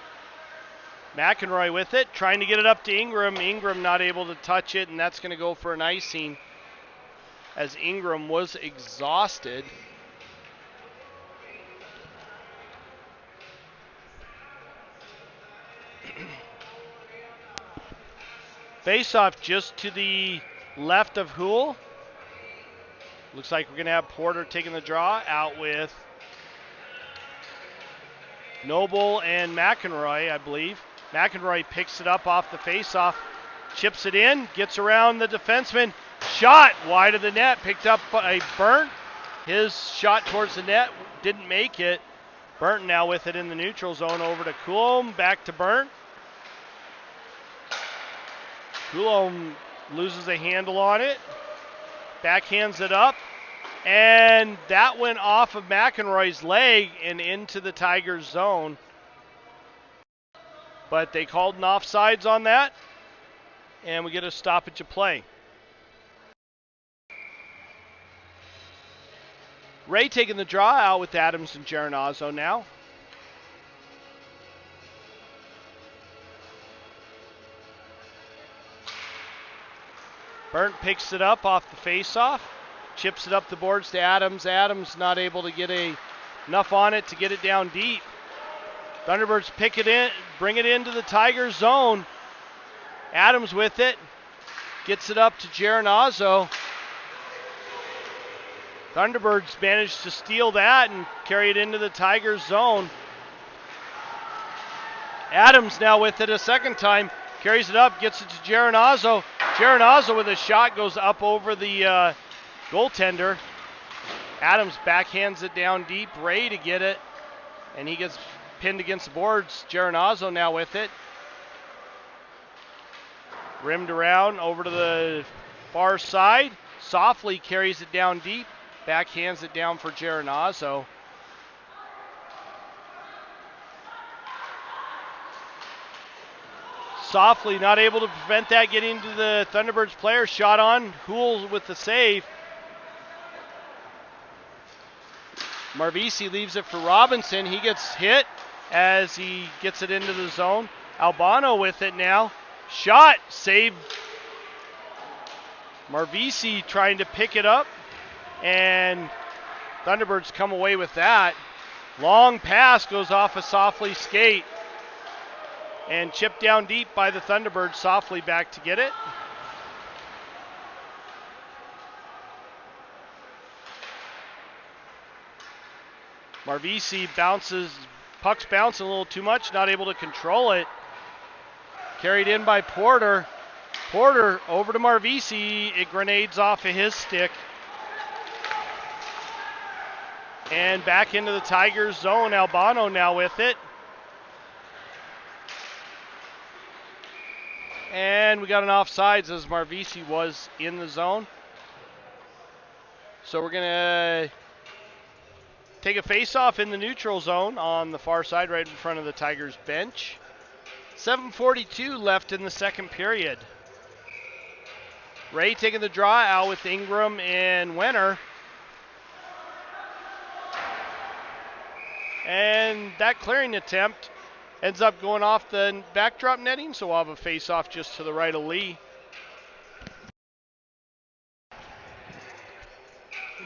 McEnroy with it, trying to get it up to Ingram. Ingram not able to touch it, and that's going to go for an icing as Ingram was exhausted. Face-off just to the left of Hool. Looks like we're going to have Porter taking the draw out with Noble and McEnroy, I believe. McEnroy picks it up off the faceoff, chips it in, gets around the defenseman. Shot wide of the net, picked up by Burnt. His shot towards the net didn't make it. Burnt now with it in the neutral zone, over to Coulombe, back to Burnt. Coulombe loses a handle on it, backhands it up, and that went off of McEnroy's leg and into the Tigers' zone. But they called an offsides on that, and we get a stoppage of play. Ray taking the draw out with Adams and Geronazzo now. Burnt picks it up off the faceoff, chips it up the boards to Adams. Adams not able to get enough on it to get it down deep. Thunderbirds pick it in, bring it into the Tigers' zone. Adams with it, gets it up to Geronazzo. Thunderbirds managed to steal that and carry it into the Tigers' zone. Adams now with it a second time, carries it up, gets it to Geronazzo. Geronazzo with a shot goes up over the goaltender. Adams backhands it down deep, Ray to get it, and he gets pinned against the boards. Geronazzo now with it. Rimmed around over to the far side. Softly carries it down deep. Backhands it down for Geronazzo. Softly not able to prevent that getting to the Thunderbirds player. Shot on. Houle with the save. Marvisi leaves it for Robinson. He gets hit as he gets it into the zone. Albano with it now. Shot. Save. Marvisi trying to pick it up. And Thunderbirds come away with that. Long pass goes off a Softly skate. And chipped down deep by the Thunderbirds. Softly back to get it. Marvisi bounces, puck's bouncing a little too much, not able to control it. Carried in by Porter. Porter over to Marvisi. It grenades off of his stick. And back into the Tigers' zone. Albano now with it. And we got an offsides as Marvisi was in the zone. So we're going to take a face-off in the neutral zone on the far side right in front of the Tigers bench. 7:42 left in the second period. Ray taking the draw out with Ingram and Wenner. And that clearing attempt ends up going off the backdrop netting, so we'll have a face-off just to the right of Lee.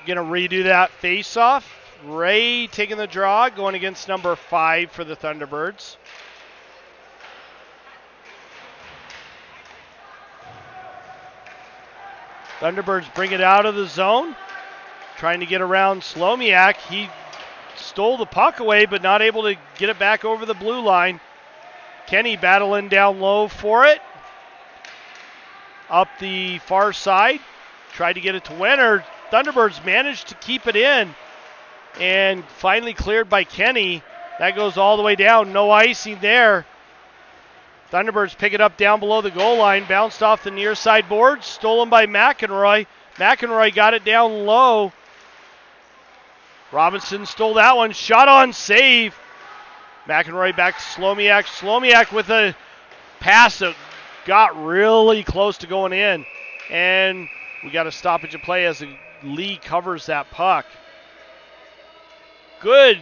Going to redo that face-off. Ray taking the draw, going against number 5 for the Thunderbirds. Thunderbirds bring it out of the zone, trying to get around Slomiak. He stole the puck away, but not able to get it back over the blue line. Kenny battling down low for it. Up the far side. Tried to get it to Wenner. Thunderbirds managed to keep it in. And finally cleared by Kenny. That goes all the way down. No icing there. Thunderbirds pick it up down below the goal line. Bounced off the near side boards. Stolen by McEnroy. McEnroy got it down low. Robinson stole that one. Shot on save. McEnroy back to Slomiak. Slomiak with a pass that got really close to going in. And we got a stoppage of play as Lee covers that puck. Good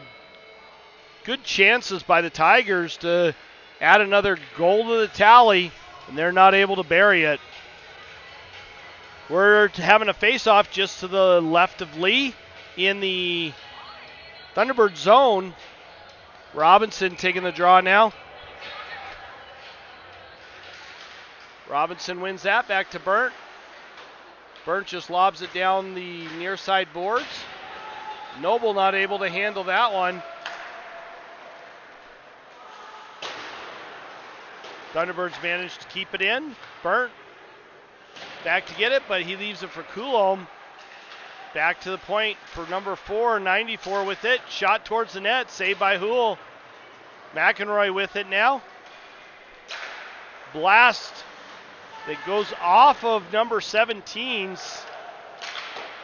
chances by the Tigers to add another goal to the tally, and they're not able to bury it. We're having a face-off just to the left of Lee in the Thunderbird zone. Robinson taking the draw now. Robinson wins that, back to Burnt. Burnt just lobs it down the near side boards. Noble not able to handle that one. Thunderbirds managed to keep it in. Burnt back to get it, but he leaves it for Coulomb. Back to the point for number 4, 94 with it. Shot towards the net, saved by Houle. McEnroy with it now. Blast that goes off of number 17's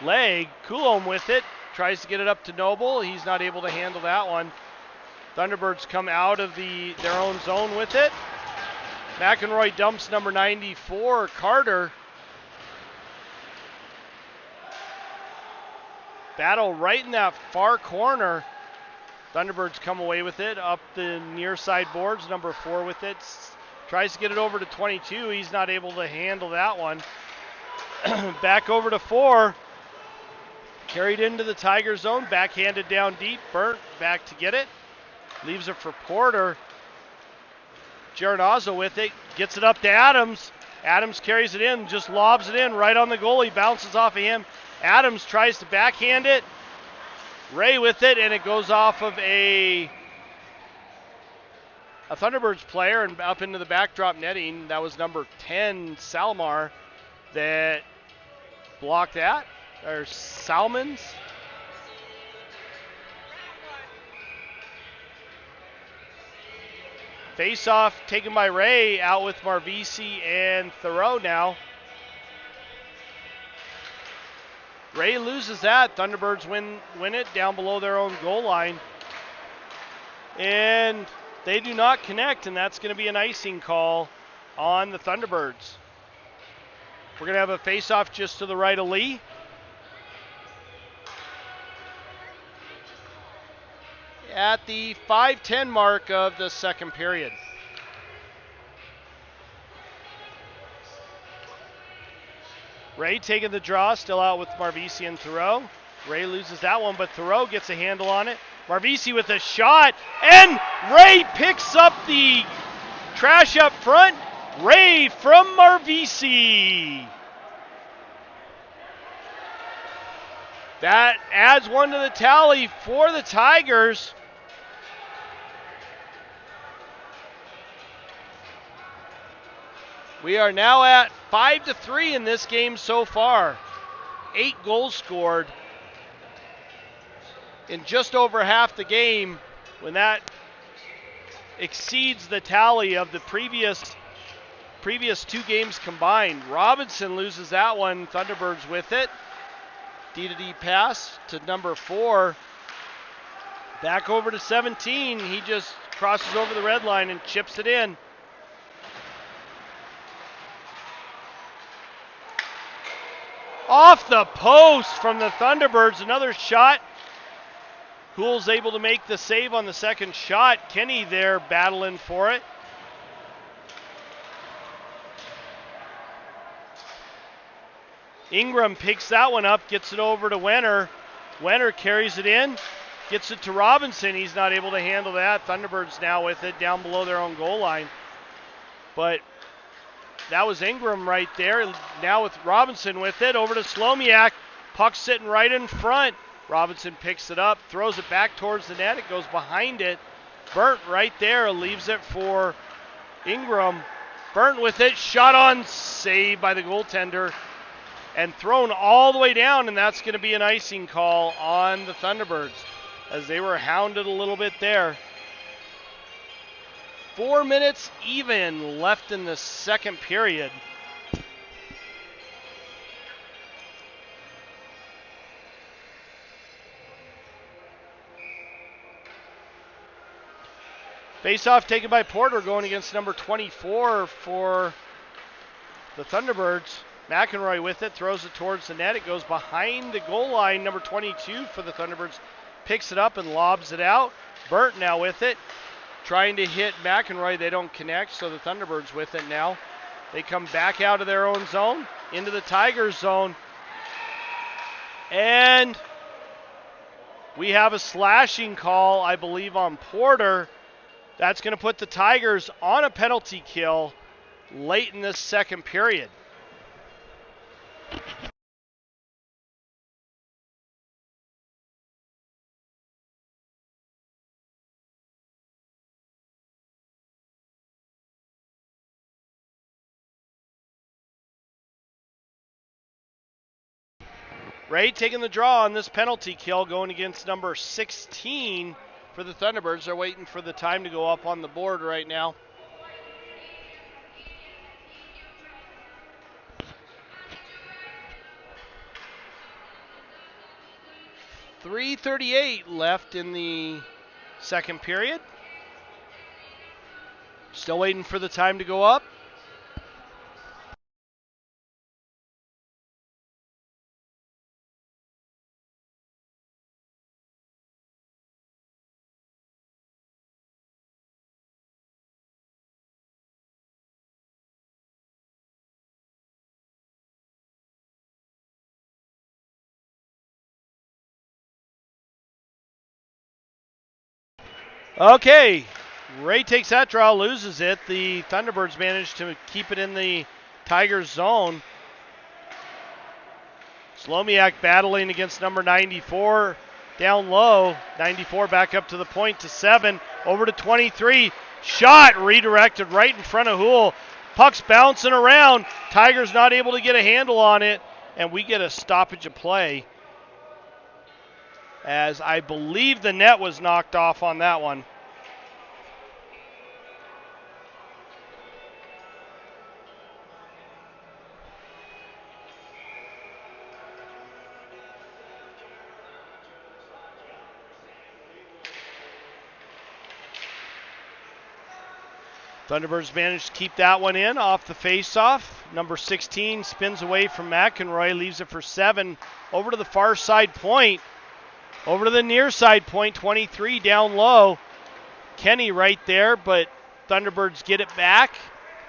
leg. Coulomb with it. Tries to get it up to Noble. He's not able to handle that one. Thunderbirds come out of their own zone with it. McEnroy dumps number 94, Carter. Battle right in that far corner. Thunderbirds come away with it up the near side boards. Number 4 with it. Tries to get it over to 22. He's not able to handle that one. Back over to 4. Carried into the Tiger zone. Backhanded down deep. Burnt back to get it. Leaves it for Porter. Geronazzo with it. Gets it up to Adams. Adams carries it in. Just lobs it in right on the goalie. Bounces off of him. Adams tries to backhand it. Ray with it, and it goes off of a Thunderbirds player and up into the backdrop netting. That was number 10, Salmar, that blocked that. Or Salmons. Face-off taken by Ray, out with Marvisi and Thoreau now. Ray loses that. Thunderbirds win it down below their own goal line. And they do not connect, and that's going to be an icing call on the Thunderbirds. We're going to have a face-off just to the right of Lee. At the 5:10 mark of the second period. Ray taking the draw, still out with Marvisi and Thoreau. Ray loses that one, but Thoreau gets a handle on it. Marvisi with a shot, and Ray picks up the trash up front. Ray from Marvisi. That adds one to the tally for the Tigers. We are now at 5-3 in this game so far. 8 goals scored in just over half the game, when that exceeds the tally of the previous 2 games combined. Robinson loses that one. Thunderbirds with it. D-to-D pass to number 4. Back over to 17. He just crosses over the red line and chips it in. Off the post from the Thunderbirds. Another shot. Hoole's able to make the save on the second shot. Kenny there battling for it. Ingram picks that one up, gets it over to Wenner. Wenner carries it in, gets it to Robinson. He's not able to handle that. Thunderbirds now with it down below their own goal line. But that was Ingram right there. Now with Robinson with it, over to Slomiak. Puck sitting right in front. Robinson picks it up, throws it back towards the net. It goes behind it. Burnt right there, leaves it for Ingram. Burnt with it, shot on, saved by the goaltender, and thrown all the way down, and that's going to be an icing call on the Thunderbirds, as they were hounded a little bit there. 4 minutes even left in the second period. Face-off taken by Porter, going against number 24 for the Thunderbirds. McEnroy with it, throws it towards the net. It goes behind the goal line. Number 22 for the Thunderbirds picks it up and lobs it out. Burnt now with it, trying to hit McEnroy. They don't connect, so the Thunderbirds with it now. They come back out of their own zone, into the Tigers zone. And we have a slashing call, I believe, on Porter. That's going to put the Tigers on a penalty kill late in this second period. Ray taking the draw on this penalty kill, going against number 16 for the Thunderbirds. They're waiting for the time to go up on the board right now. .338 left in the second period. Still waiting for the time to go up. Okay, Ray takes that draw, loses it. The Thunderbirds managed to keep it in the Tigers zone. Slomiak battling against number 94 down low. 94 back up to the point to 7. Over to 23. Shot redirected right in front of Houle. Puck's bouncing around. Tigers not able to get a handle on it. And we get a stoppage of play, as I believe the net was knocked off on that one. Thunderbirds managed to keep that one in off the face-off. Number 16 spins away from McEnroy, leaves it for 7. Over to the far side point. Over to the near side point, 23 down low. Kenny right there, but Thunderbirds get it back.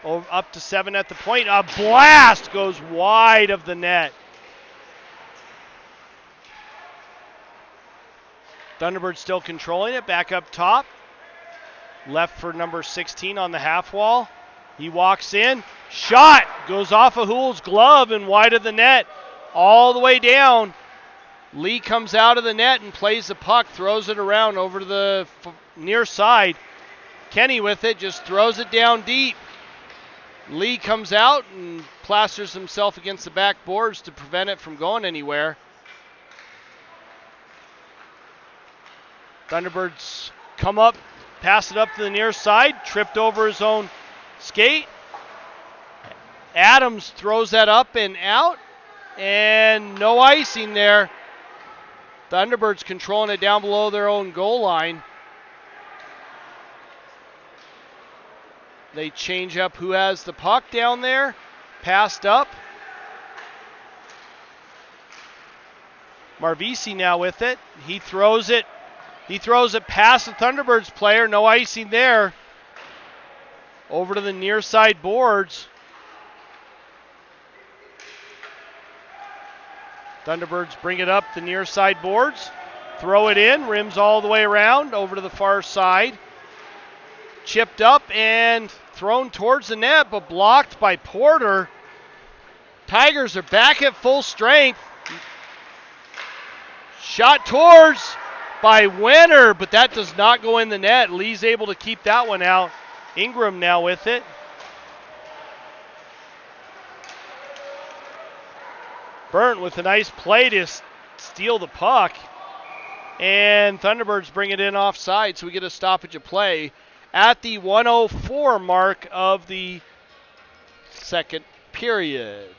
Up to 7 at the point. A blast goes wide of the net. Thunderbirds still controlling it, back up top. Left for number 16 on the half wall. He walks in. Shot goes off of Houle's glove and wide of the net. All the way down. Lee comes out of the net and plays the puck, throws it around over to the near side. Kenny with it, just throws it down deep. Lee comes out and plasters himself against the back boards to prevent it from going anywhere. Thunderbirds come up, pass it up to the near side, tripped over his own skate. Adams throws that up and out, and no icing there. Thunderbirds controlling it down below their own goal line. They change up who has the puck down there. Passed up. Marvisi now with it. He throws it past the Thunderbirds player. No icing there. Over to the near side boards. Thunderbirds bring it up the near side boards. Throw it in. Rims all the way around. Over to the far side. Chipped up and thrown towards the net, but blocked by Porter. Tigers are back at full strength. Shot towards by Wenner, but that does not go in the net. Lee's able to keep that one out. Ingram now with it. Burnt with a nice play to steal the puck. And Thunderbirds bring it in offside, so we get a stoppage of play at the 1:04 mark of the second period.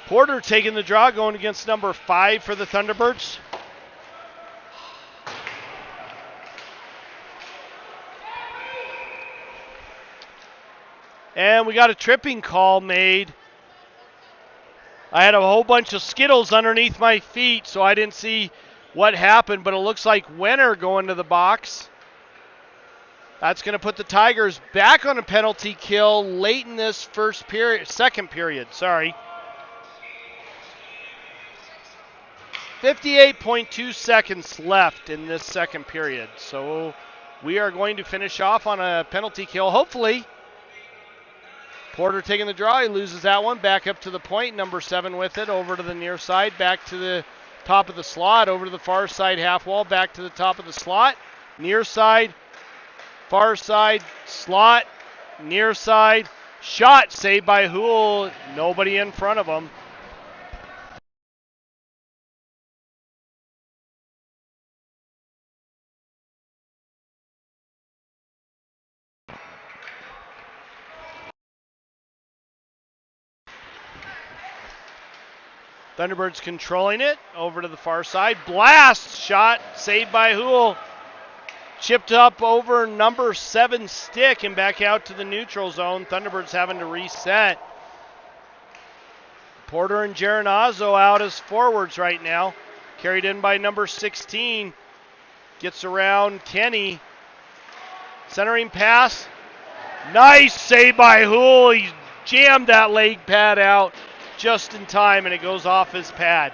Porter taking the draw, going against number 5 for the Thunderbirds. And we got a tripping call made. I had a whole bunch of Skittles underneath my feet, so I didn't see what happened, but it looks like Wenner going to the box. That's going to put the Tigers back on a penalty kill late in this second period. 58.2 seconds left in this second period. So we are going to finish off on a penalty kill, hopefully. Porter taking the draw. He loses that one. Back up to the point. Number 7 with it. Over to the near side. Back to the top of the slot, over to the far side half wall, back to the top of the slot, near side, far side, slot, near side, shot, saved by Hool, nobody in front of him. Thunderbirds controlling it, over to the far side, blast, shot, saved by Hool. Chipped up over number 7 stick and back out to the neutral zone. Thunderbirds having to reset. Porter and Geronazzo out as forwards right now. Carried in by number 16. Gets around Kenny. Centering pass. Nice save by Hool. He jammed that leg pad out just in time, and it goes off his pad.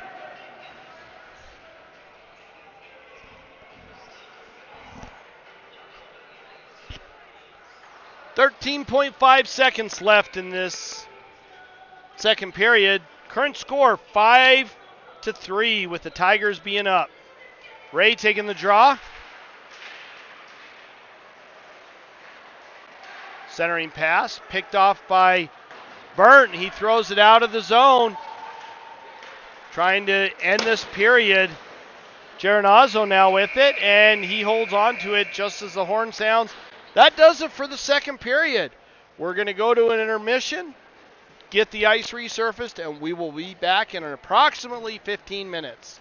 .5 seconds left in this second period. Current score 5-3 with the Tigers being up. Ray taking the draw. Centering pass picked off by Burnt. He throws it out of the zone. Trying to end this period. Geronazzo now with it, and he holds on to it just as the horn sounds. That does it for the second period. We're going to go to an intermission, get the ice resurfaced, and we will be back in approximately 15 minutes.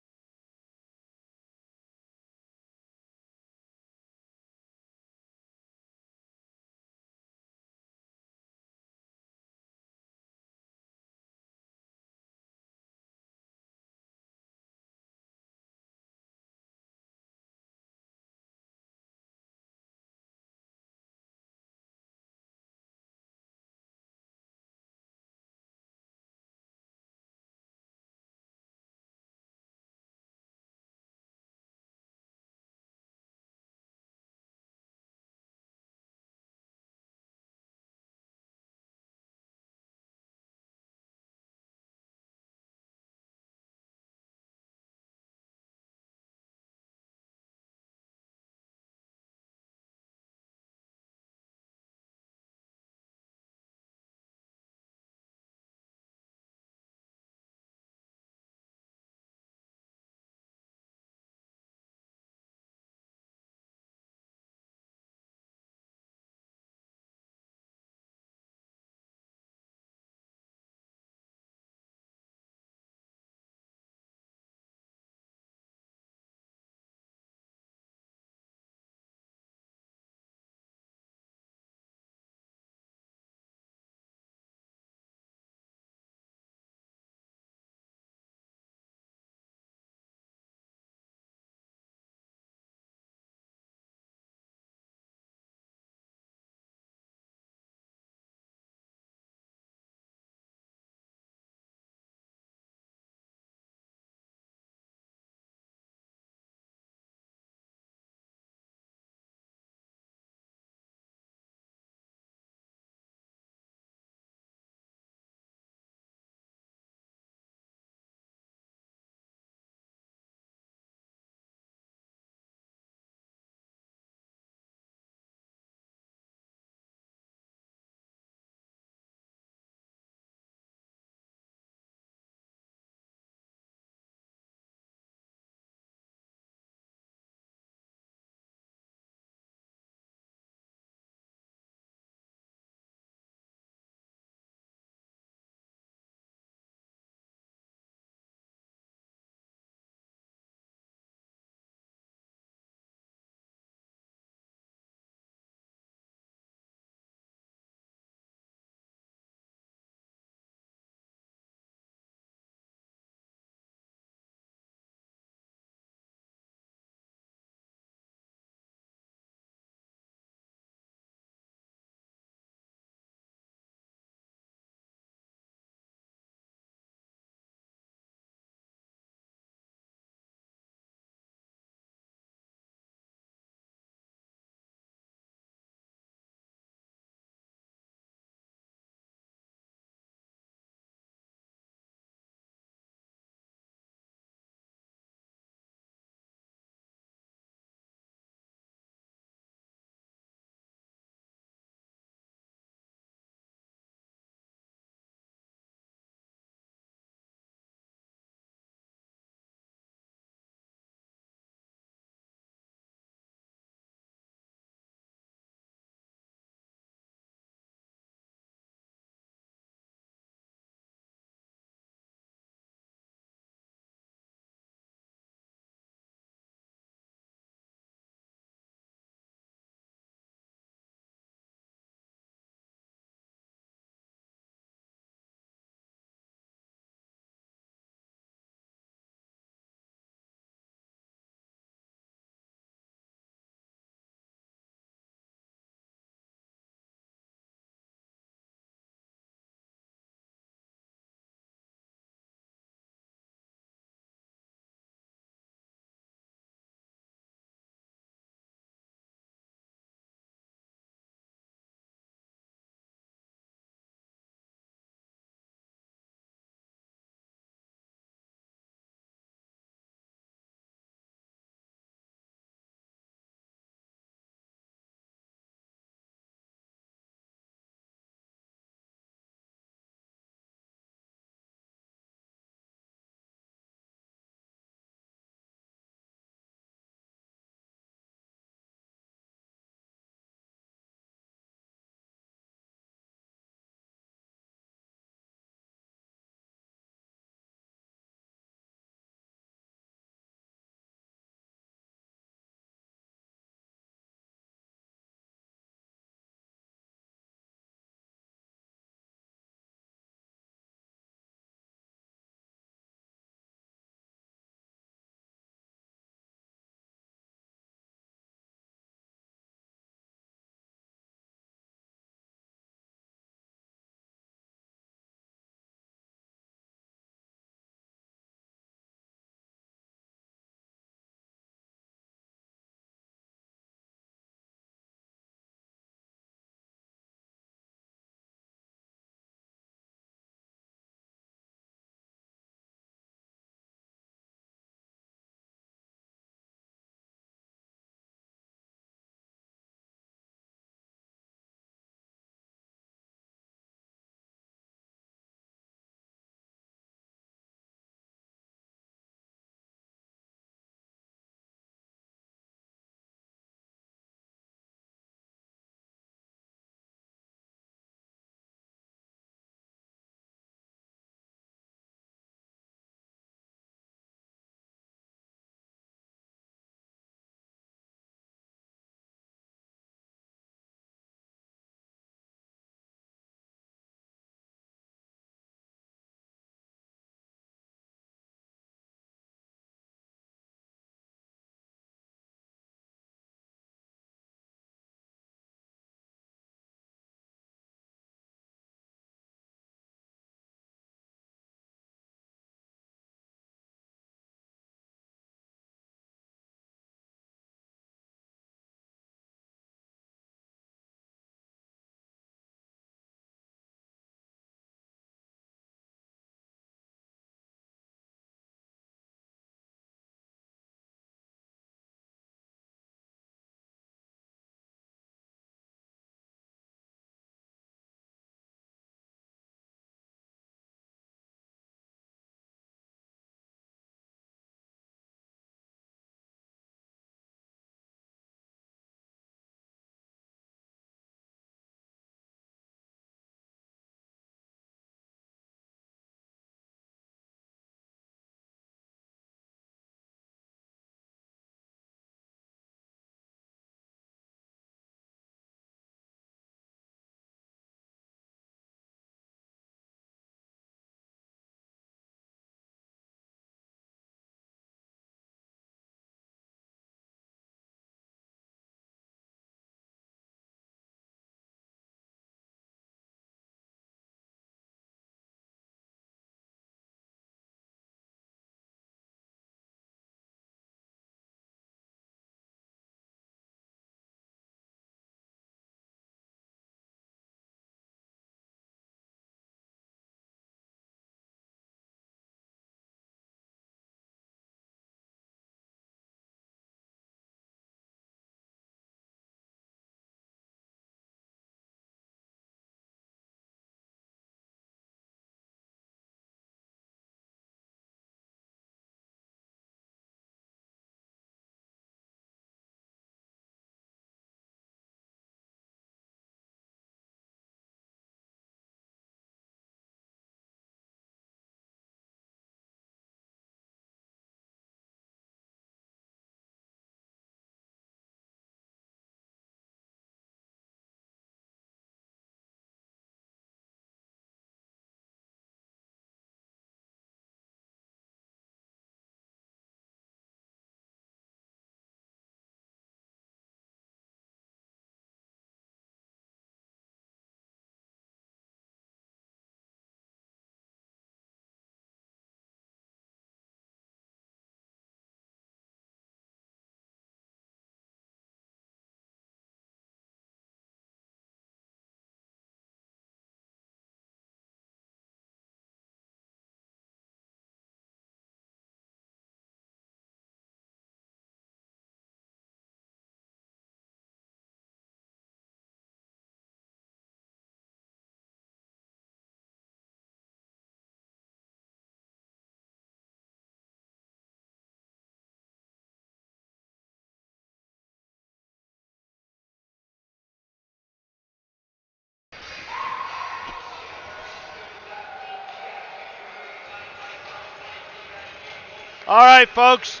All right, folks.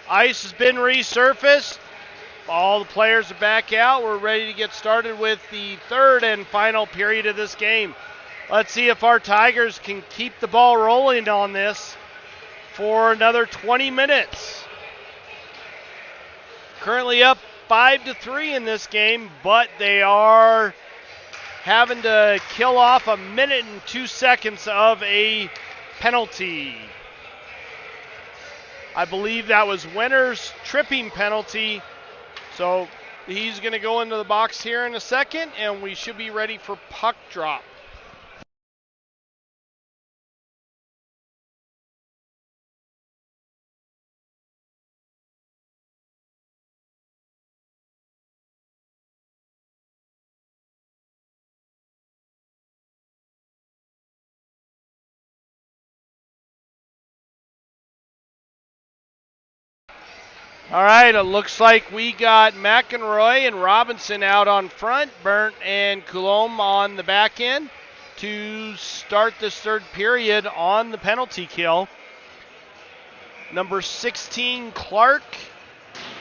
Ice has been resurfaced. All the players are back out. We're ready to get started with the third and final period of this game. Let's see if our Tigers can keep the ball rolling on this for another 20 minutes. Currently up 5-3 in this game, but they are having to kill off 1 minute and 2 seconds of a penalty. I believe that was Winter's tripping penalty. So he's going to go into the box here in a second, and we should be ready for puck drop. All right, it looks like we got McEnroy and Robinson out on front, Burnt and Coulombe on the back end to start this third period on the penalty kill. Number 16, Clark,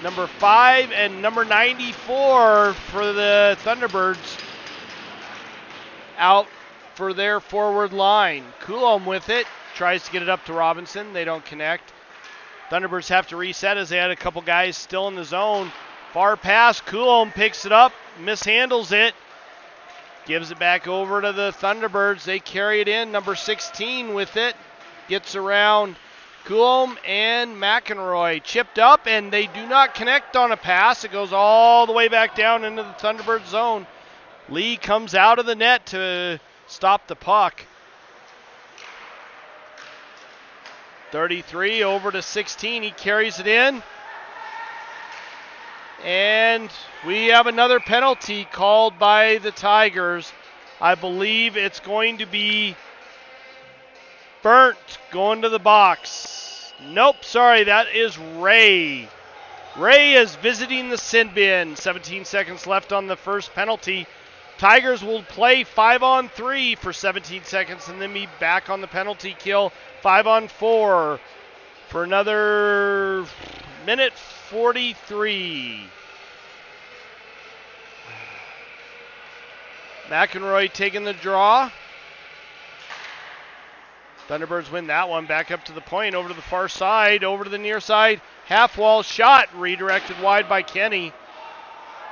number 5, and number 94 for the Thunderbirds out for their forward line. Coulombe with it, tries to get it up to Robinson. They don't connect. Thunderbirds have to reset as they had a couple guys still in the zone. Far pass, Coulombe picks it up, mishandles it, gives it back over to the Thunderbirds. They carry it in. Number 16 with it, gets around Coulombe and McEnroy. Chipped up, and they do not connect on a pass. It goes all the way back down into the Thunderbird zone. Lee comes out of the net to stop the puck. 33 over to 16. He carries it in. And we have another penalty called by the Tigers. I believe it's going to be Burnt going to the box. Nope, sorry, that is Ray. Ray is visiting the sin bin. 17 seconds left on the first penalty. Tigers will play 5-on-3 for 17 seconds and then be back on the penalty kill 5-on-4 for another minute 43. McEnroy taking the draw. Thunderbirds win that one. Back up to the point, over to the far side, over to the near side. Half wall shot, redirected wide by Kenny.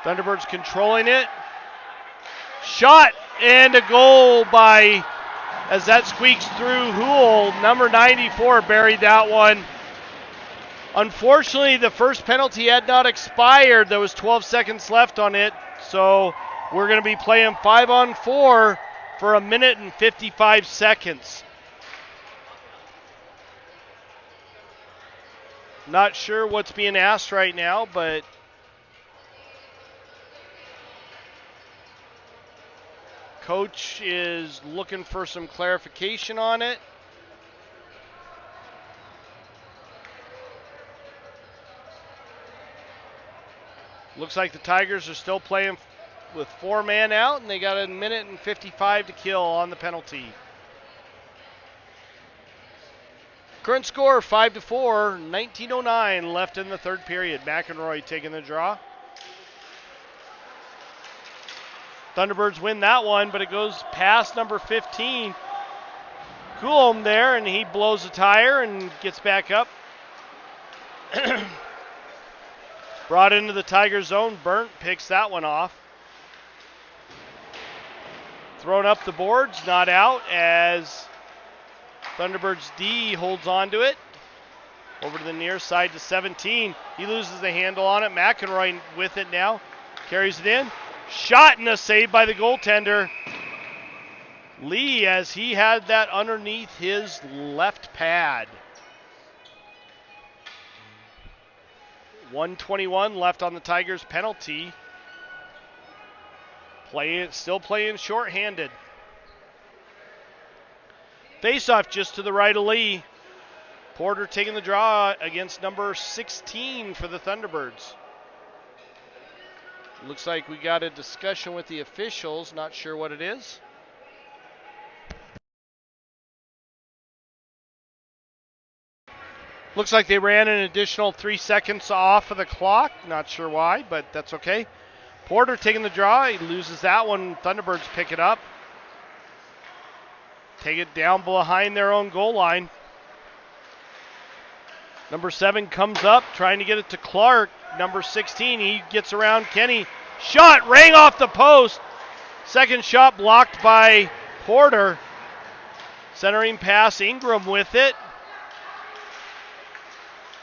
Thunderbirds controlling it. Shot and a goal by, as that squeaks through, Houle. Number 94 buried that one. Unfortunately, the first penalty had not expired. There was 12 seconds left on it. So we're going to be playing 5-on-4 for 1 minute and 55 seconds. Not sure what's being asked right now, but Coach is looking for some clarification on it. Looks like the Tigers are still playing with 4 man out, and they got 1 minute and 55 to kill on the penalty. Current score 5-4, 19:09 left in the third period. McEnroy taking the draw. Thunderbirds win that one, but it goes past number 15. Coulombe there, and he blows a tire and gets back up. Brought into the Tiger zone. Burnt picks that one off. Thrown up the boards, not out, as Thunderbirds D holds on to it. Over to the near side to 17. He loses the handle on it. McEnroy with it now. Carries it in. Shot and a save by the goaltender. Lee, as he had that underneath his left pad. 1:21 left on the Tigers penalty. Still playing shorthanded. Face-off just to the right of Lee. Porter taking the draw against number 16 for the Thunderbirds. Looks like we got a discussion with the officials. Not sure what it is. Looks like they ran an additional 3 seconds off of the clock. Not sure why, but that's okay. Porter taking the draw. He loses that one. Thunderbirds pick it up. Take it down behind their own goal line. Number 7 comes up, trying to get it to Clark. Number 16, he gets around Kenny. Shot rang off the post. Second shot blocked by Porter. Centering pass, Ingram with it.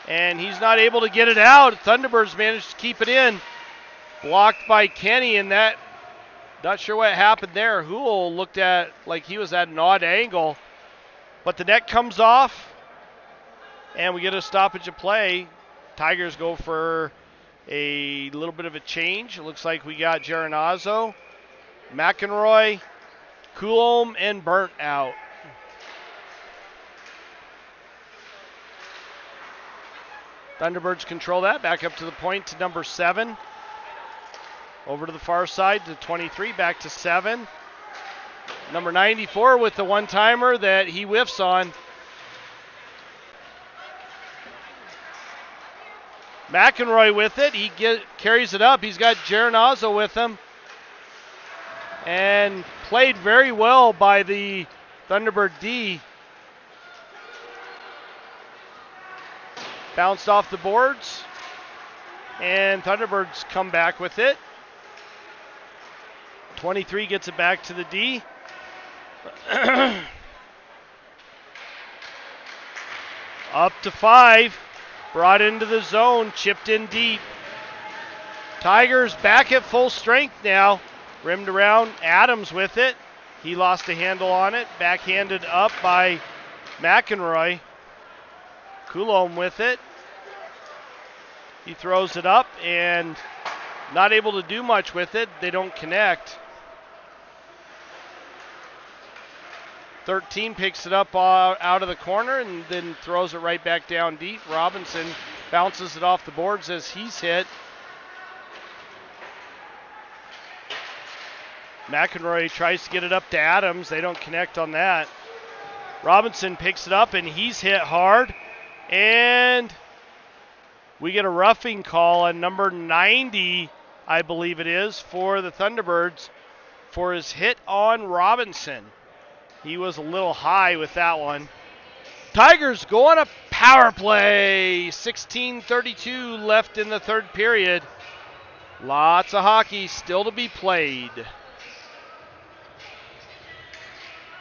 And he's not able to get it out. Thunderbirds managed to keep it in. Blocked by Kenny, and that, not sure what happened there. Hool looked at like he was at an odd angle. But the net comes off, and we get a stoppage of play. Tigers go for a little bit of a change. It looks like we got Geronazzo, McEnroy, Coulomb, and Burnt out. Thunderbirds control that. Back up to the point to number 7. Over to the far side to 23. Back to 7. Number 94 with the one-timer that he whiffs on. McEnroy with it. He carries it up. He's got Geronazzo with him. And played very well by the Thunderbird D. Bounced off the boards, and Thunderbirds come back with it. 23 gets it back to the D. Up to 5, brought into the zone, chipped in deep. Tigers back at full strength now. Rimmed around, Adams with it. He lost a handle on it, backhanded up by McEnroy. Coulomb with it. He throws it up and not able to do much with it. They don't connect. 13 picks it up out of the corner and then throws it right back down deep. Robinson bounces it off the boards as he's hit. McEnroy tries to get it up to Adams. They don't connect on that. Robinson picks it up and he's hit hard. And we get a roughing call on number 90, I believe it is, for the Thunderbirds for his hit on Robinson. He was a little high with that one. Tigers go on a power play. 16:32 left in the third period. Lots of hockey still to be played.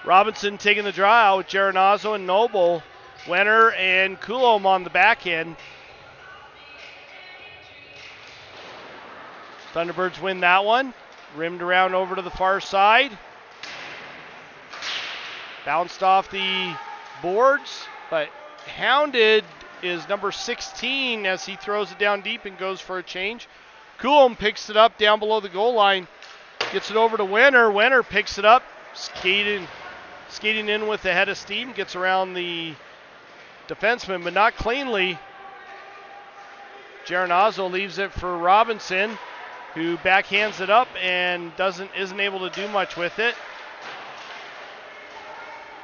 Robinson taking the draw out with Geronazzo and Noble. Wenner and Coulomb on the back end. Thunderbirds win that one. Rimmed around over to the far side. Bounced off the boards, but hounded is number 16 as he throws it down deep and goes for a change. Coulomb picks it up down below the goal line. Gets it over to Wenner. Wenner picks it up, skating in with the head of steam. Gets around the defenseman, but not cleanly. Geronazzo leaves it for Robinson, who backhands it up and isn't able to do much with it.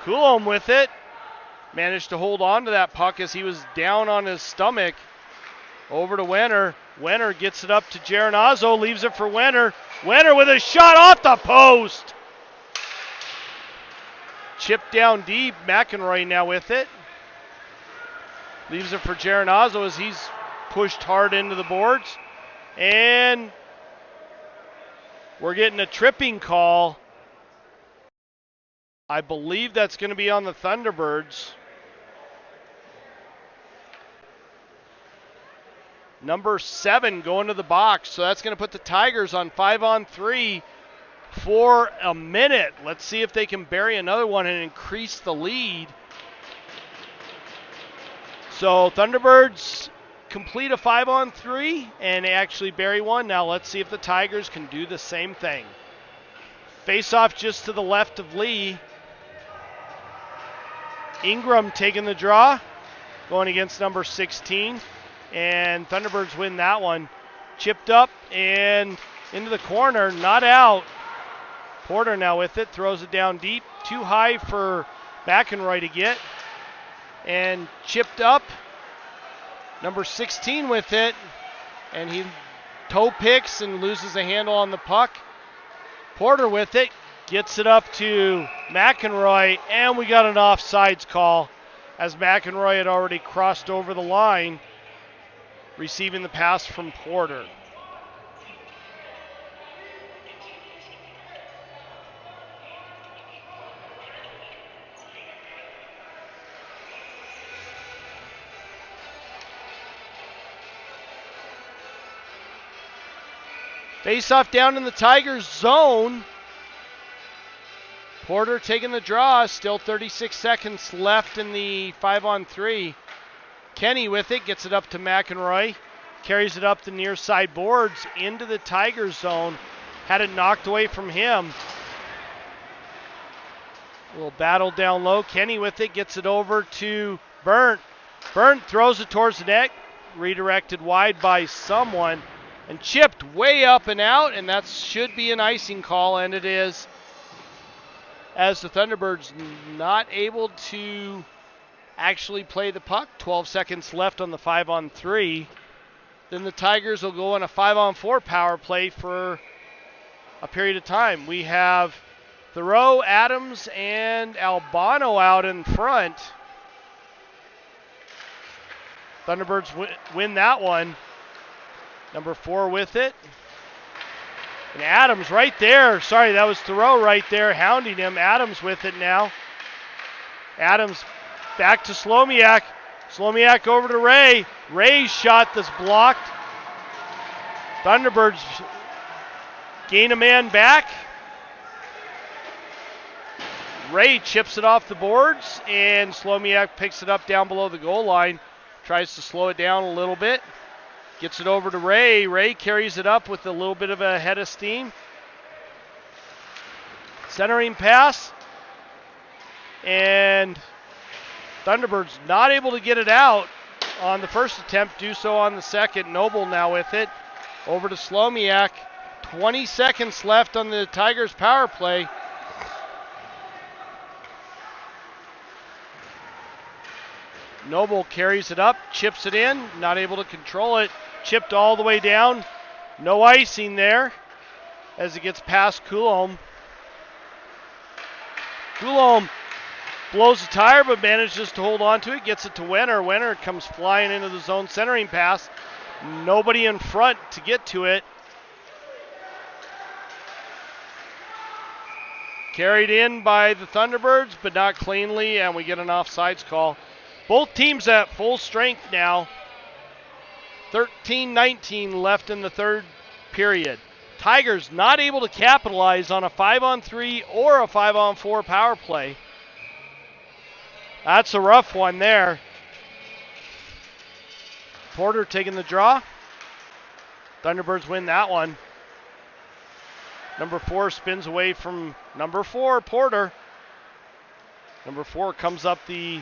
Coulomb with it. Managed to hold on to that puck as he was down on his stomach. Over to Wenner. Wenner gets it up to Geronazzo, leaves it for Wenner. Wenner with a shot off the post. Chipped down deep. McEnroy now with it. Leaves it for Geronazzo as he's pushed hard into the boards. And we're getting a tripping call. I believe that's going to be on the Thunderbirds. Number 7 going to the box. So that's going to put the Tigers on 5-on-3 for a minute. Let's see if they can bury another one and increase the lead. So Thunderbirds complete a 5-on-3 and actually bury one. Now let's see if the Tigers can do the same thing. Face off just to the left of Lee. Ingram taking the draw, going against number 16. And Thunderbirds win that one. Chipped up and into the corner, not out. Porter now with it, throws it down deep. Too high for McEnroy to get. And chipped up Number 16 with it, and he toe picks and loses a handle on the puck. Porter with it, gets it up to McEnroy, and we got an offsides call as McEnroy had already crossed over the line, receiving the pass from Porter. Face-off down in the Tigers' zone. Porter taking the draw. Still 36 seconds left in the 5-on-3. Kenny with it. Gets it up to McEnroy. Carries it up the near side boards into the Tigers' zone. Had it knocked away from him. A little battle down low. Kenny with it. Gets it over to Burnt. Burnt throws it towards the net. Redirected wide by someone. And chipped way up and out, and that should be an icing call, and it is. As the Thunderbirds not able to actually play the puck. 12 seconds left on the 5-on-3. Then the Tigers will go on a 5-on-4 power play for a period of time. We have Thoreau, Adams, and Albano out in front. Thunderbirds win that one. Number 4 with it. And Adams right there. Sorry, that was Thoreau right there hounding him. Adams with it now. Adams back to Slomiak. Slomiak over to Ray. Ray's shot that's blocked. Thunderbirds gain a man back. Ray chips it off the boards, and Slomiak picks it up down below the goal line. Tries to slow it down a little bit. Gets it over to Ray. Ray carries it up with a little bit of a head of steam. Centering pass. And Thunderbirds not able to get it out on the first attempt. Do so on the second. Noble now with it. Over to Slomiak. 20 seconds left on the Tigers power play. Noble carries it up, chips it in, not able to control it. Chipped all the way down. No icing there as it gets past Coulomb. Coulomb blows the tire but manages to hold on to it. Gets it to Wenner. Wenner comes flying into the zone centering pass. Nobody in front to get to it. Carried in by the Thunderbirds but not cleanly, and we get an offsides call. Both teams at full strength now. 13-19 left in the third period. Tigers not able to capitalize on a 5-on-3 or a 5-on-4 power play. That's a rough one there. Porter taking the draw. Thunderbirds win that one. Number 4 spins away from number 4, Porter. Number 4 comes up the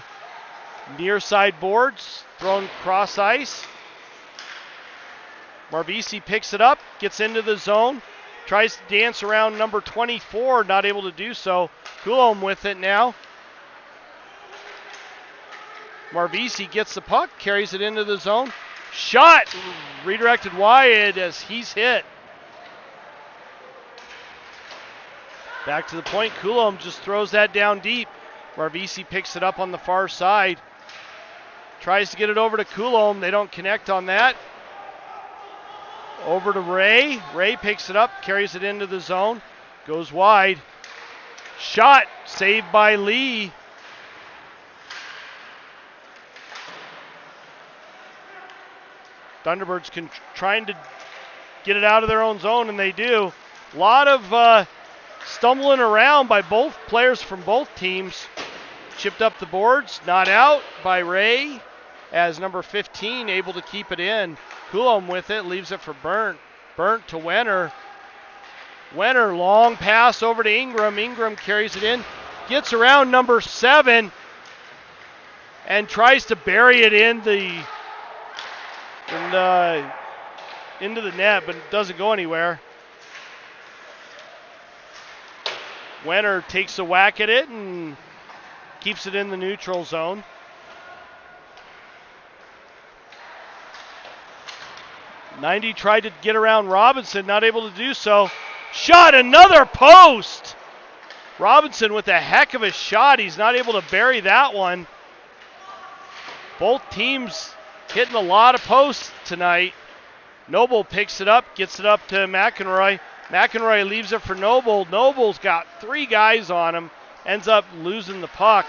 near side boards, thrown cross ice. Marvisi picks it up, gets into the zone, tries to dance around number 24, not able to do so. Coulomb with it now. Marvisi gets the puck, carries it into the zone. Shot redirected wide as he's hit. Back to the point, Coulomb just throws that down deep. Marvisi picks it up on the far side. Tries to get it over to Coulomb. They don't connect on that. Over to Ray. Ray picks it up, carries it into the zone. Goes wide. Shot saved by Lee. Thunderbirds trying to get it out of their own zone, and they do. A lot of stumbling around by both players from both teams. Chipped up the boards, not out by Ray, as number 15 able to keep it in. Coulomb with it, leaves it for Burnt. Burnt to Wenner. Wenner, long pass over to Ingram. Ingram carries it in, gets around number 7, and tries to bury it into the net, but it doesn't go anywhere. Wenner takes a whack at it and keeps it in the neutral zone. 90 tried to get around Robinson, not able to do so. Shot, another post. Robinson with a heck of a shot. He's not able to bury that one. Both teams hitting a lot of posts tonight. Noble picks it up, gets it up to McEnroy. McEnroy leaves it for Noble. Noble's got 3 guys on him, ends up losing the puck.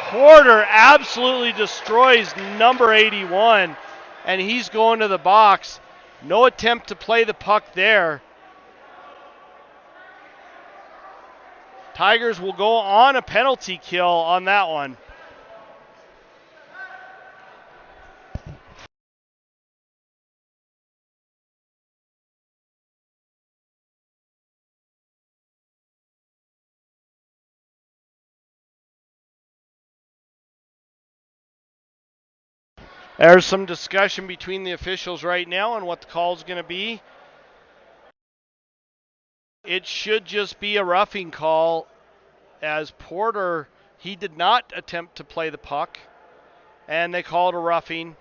Porter absolutely destroys number 81, and he's going to the box. No attempt to play the puck there. Tigers will go on a penalty kill on that one. There's some discussion between the officials right now on what the call is going to be. It should just be a roughing call, as Porter, he did not attempt to play the puck, and they called a roughing.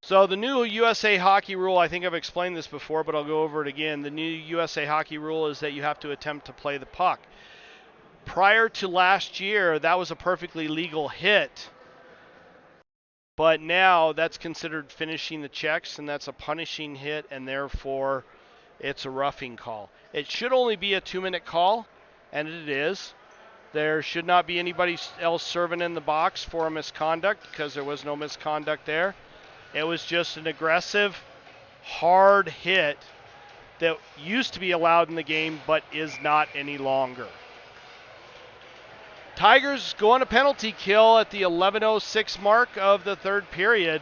So the new USA Hockey rule, I think I've explained this before, but I'll go over it again. The new USA Hockey rule is that you have to attempt to play the puck. Prior to last year, that was a perfectly legal hit. But now that's considered finishing the checks, and that's a punishing hit, and therefore it's a roughing call. It should only be a 2-minute call, and it is. There should not be anybody else serving in the box for a misconduct, because there was no misconduct there. It was just an aggressive, hard hit that used to be allowed in the game, but is not any longer. Tigers go on a penalty kill at the 11:06 mark of the third period.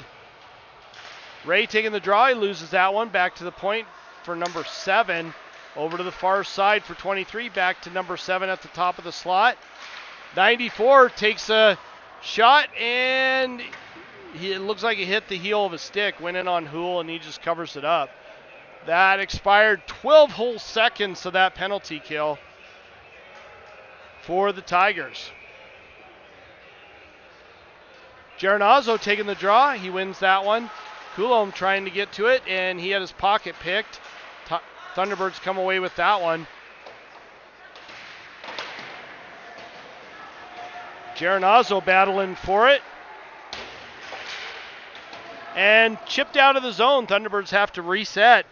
Ray taking the draw, he loses that one. Back to the point for number 7. Over to the far side for 23. Back to number 7 at the top of the slot. 94 takes a shot, and it looks like it hit the heel of a stick. Went in on Houle, and he just covers it up. That expired 12 whole seconds of that penalty kill for the Tigers. Geronazzo taking the draw. He wins that one. Coulomb trying to get to it, and he had his pocket picked. Thunderbirds come away with that one. Geronazzo battling for it. And chipped out of the zone. Thunderbirds have to reset.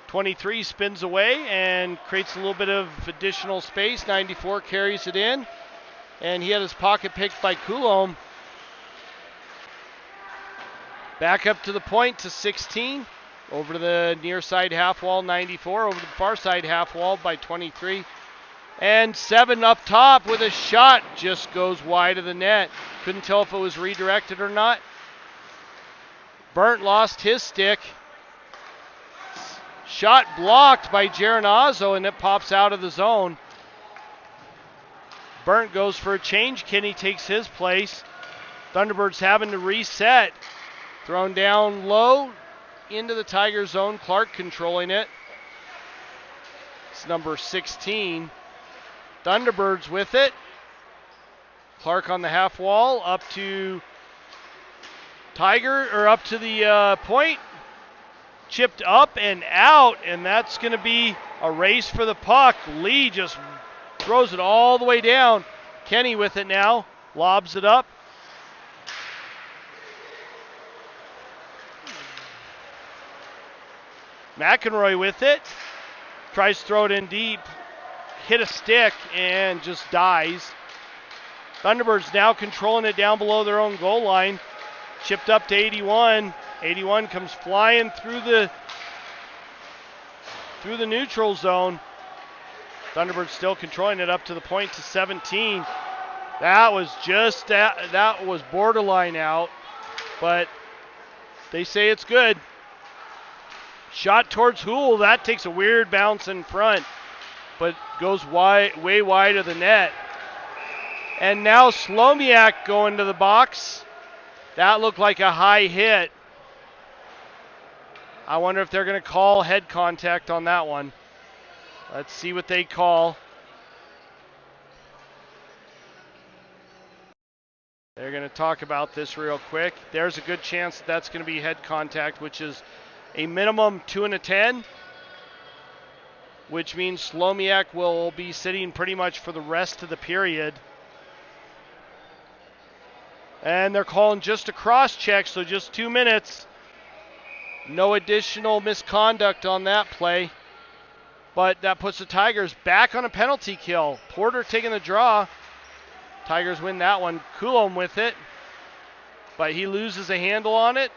23 spins away and creates a little bit of additional space. 94 carries it in, and he had his pocket picked by Coulomb. Back up to the point to 16. Over to the near side half wall, 94. Over to the far side half wall by 23. And 7 up top with a shot. Just goes wide of the net. Couldn't tell if it was redirected or not. Burnt lost his stick. Shot blocked by Geronazzo, and it pops out of the zone. Burnt goes for a change. Kinney takes his place. Thunderbirds having to reset. Thrown down low into the Tiger zone. Clark controlling it. It's number 16. Thunderbirds with it. Clark on the half wall, up to Tiger, or up to the point. Chipped up and out, and that's going to be a race for the puck. Lee just throws it all the way down. Kenny with it now, lobs it up. McEnroy with it, tries to throw it in deep, hit a stick, and just dies. Thunderbirds now controlling it down below their own goal line. Chipped up to 81. 81 comes flying through the neutral zone. Thunderbirds still controlling it up to the point to 17. That was just that was borderline out, but they say it's good. Shot towards Houle. That takes a weird bounce in front, but goes way wide of the net. And now Slomiak going to the box. That looked like a high hit. I wonder if they're going to call head contact on that one. Let's see what they call. They're going to talk about this real quick. There's a good chance that's going to be head contact, which is a minimum 2 and a 10, which means Slomiak will be sitting pretty much for the rest of the period. And they're calling just a cross check, so just 2 minutes. No additional misconduct on that play. But that puts the Tigers back on a penalty kill. Porter taking the draw. Tigers win that one. Coulomb with it. But he loses a handle on it.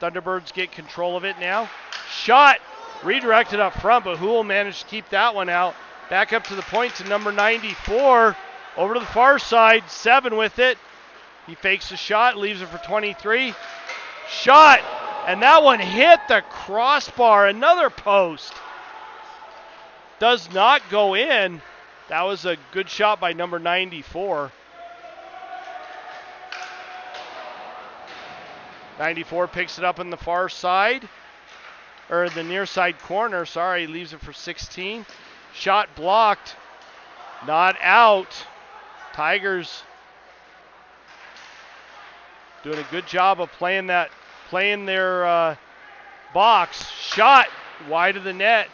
Thunderbirds get control of it now. Shot redirected up front, but Houle managed to keep that one out. Back up to the point to number 94. Over to the far side. 7 with it. He fakes the shot, leaves it for 23. Shot! And that one hit the crossbar. Another post. Does not go in. That was a good shot by number 94. 94 picks it up in the far side. Or the near side corner, sorry, leaves it for 16. Shot blocked. Not out. Tigers doing a good job of playing their box. Shot wide of the net.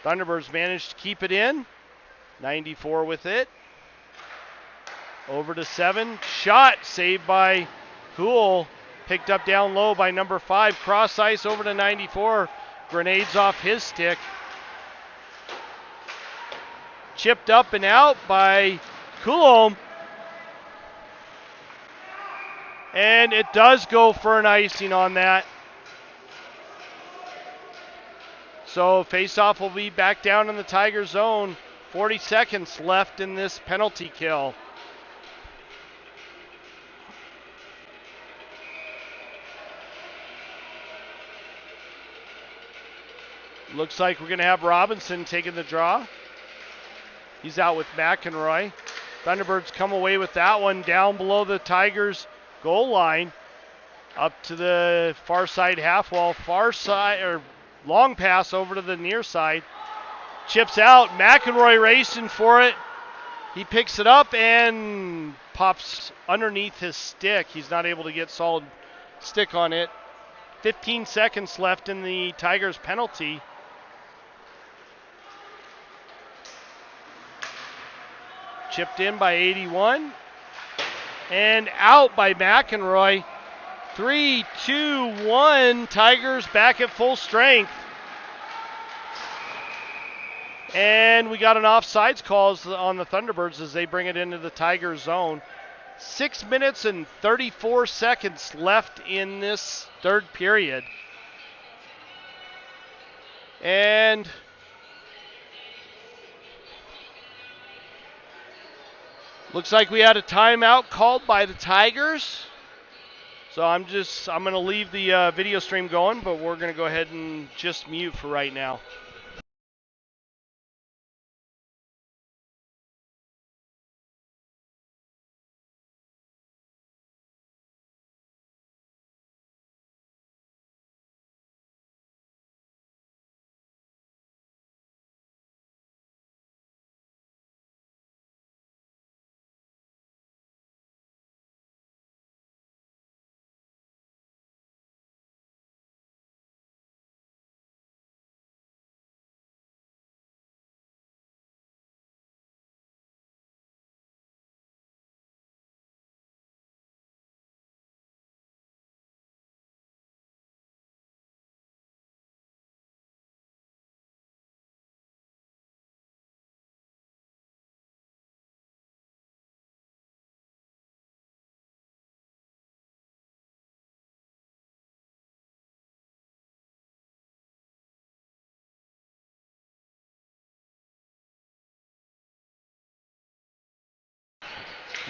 Thunderbirds managed to keep it in. 94 with it. Over to 7. Shot saved by Houle. Picked up down low by number 5. Cross ice over to 94. Grenades off his stick. Chipped up and out by Coulomb. And it does go for an icing on that. So face-off will be back down in the Tiger zone. 40 seconds left in this penalty kill. Looks like we're going to have Robinson taking the draw. He's out with McEnroy. Thunderbirds come away with that one down below the Tigers' goal line. Up to the far side half wall. Far side, or long pass over to the near side. Chips out. McEnroy racing for it. He picks it up and pops underneath his stick. He's not able to get solid stick on it. 15 seconds left in the Tigers penalty. Chipped in by 81. And out by McEnroy. 3, 2, 1. Tigers back at full strength. And we got an offsides call on the Thunderbirds as they bring it into the Tiger zone. 6 minutes and 34 seconds left in this third period. And looks like we had a timeout called by the Tigers. So I'm going to leave the video stream going, but we're going to go ahead and just mute for right now.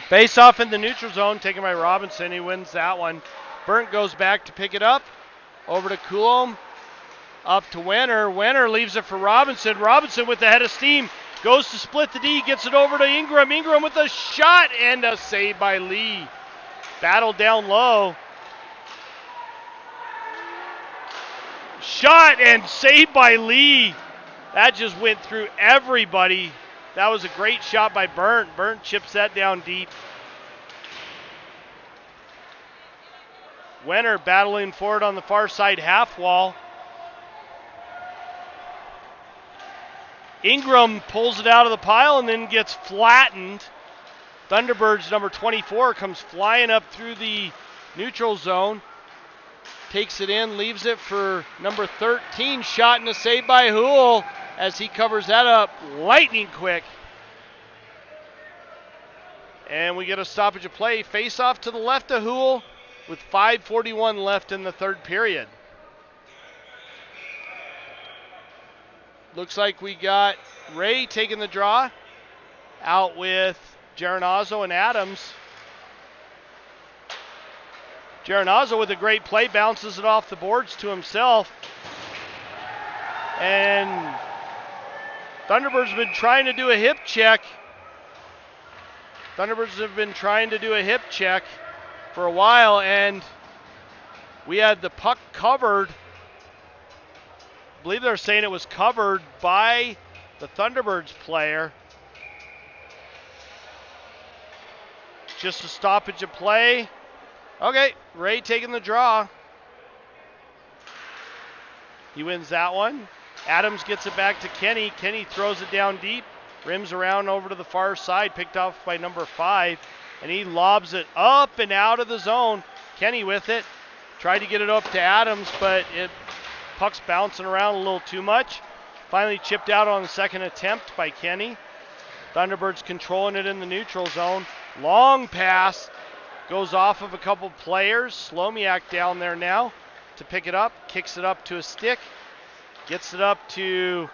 Face off in the neutral zone, taken by Robinson. He wins that one. Burnt goes back to pick it up. Over to Coulomb. Up to Wenner. Wenner leaves it for Robinson. Robinson with the head of steam. Goes to split the D. Gets it over to Ingram. Ingram with a shot and a save by Lee. Battle down low. Shot and saved by Lee. That just went through everybody. That was a great shot by Burnt. Burnt chips that down deep. Wenner battling for it on the far side half wall. Ingram pulls it out of the pile and then gets flattened. Thunderbirds number 24 comes flying up through the neutral zone. Takes it in, leaves it for number 13. Shot and a save by Hool as he covers that up lightning quick. And we get a stoppage of play. Face off to the left of Hool with 5:41 left in the third period. Looks like we got Ray taking the draw out with Geronazzo and Adams. Geronazzo with a great play, bounces it off the boards to himself. And Thunderbirds have been trying to do a hip check. Thunderbirds have been trying to do a hip check for a while, and we had the puck covered. I believe they're saying it was covered by the Thunderbirds player. Just a stoppage of play. Okay, Ray taking the draw. He wins that one. Adams gets it back to Kenny. Kenny throws it down deep. Rims around over to the far side, picked off by number 5. And he lobs it up and out of the zone. Kenny with it. Tried to get it up to Adams, but puck's bouncing around a little too much. Finally chipped out on the second attempt by Kenny. Thunderbirds controlling it in the neutral zone. Long pass. Goes off of a couple players. Slomiak down there now to pick it up. Kicks it up to a stick. Gets it up to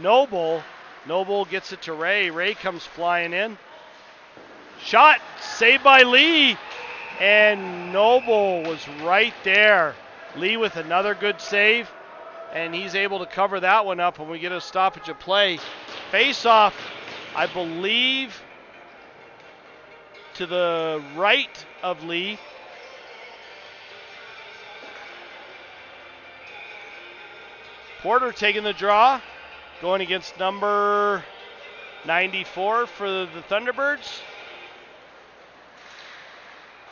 Noble. Noble gets it to Ray. Ray comes flying in. Shot. Saved by Lee. And Noble was right there. Lee with another good save. And he's able to cover that one up when we get a stoppage of play. Face off, I believe, to the right of Lee. Porter taking the draw, going against number 94 for the Thunderbirds.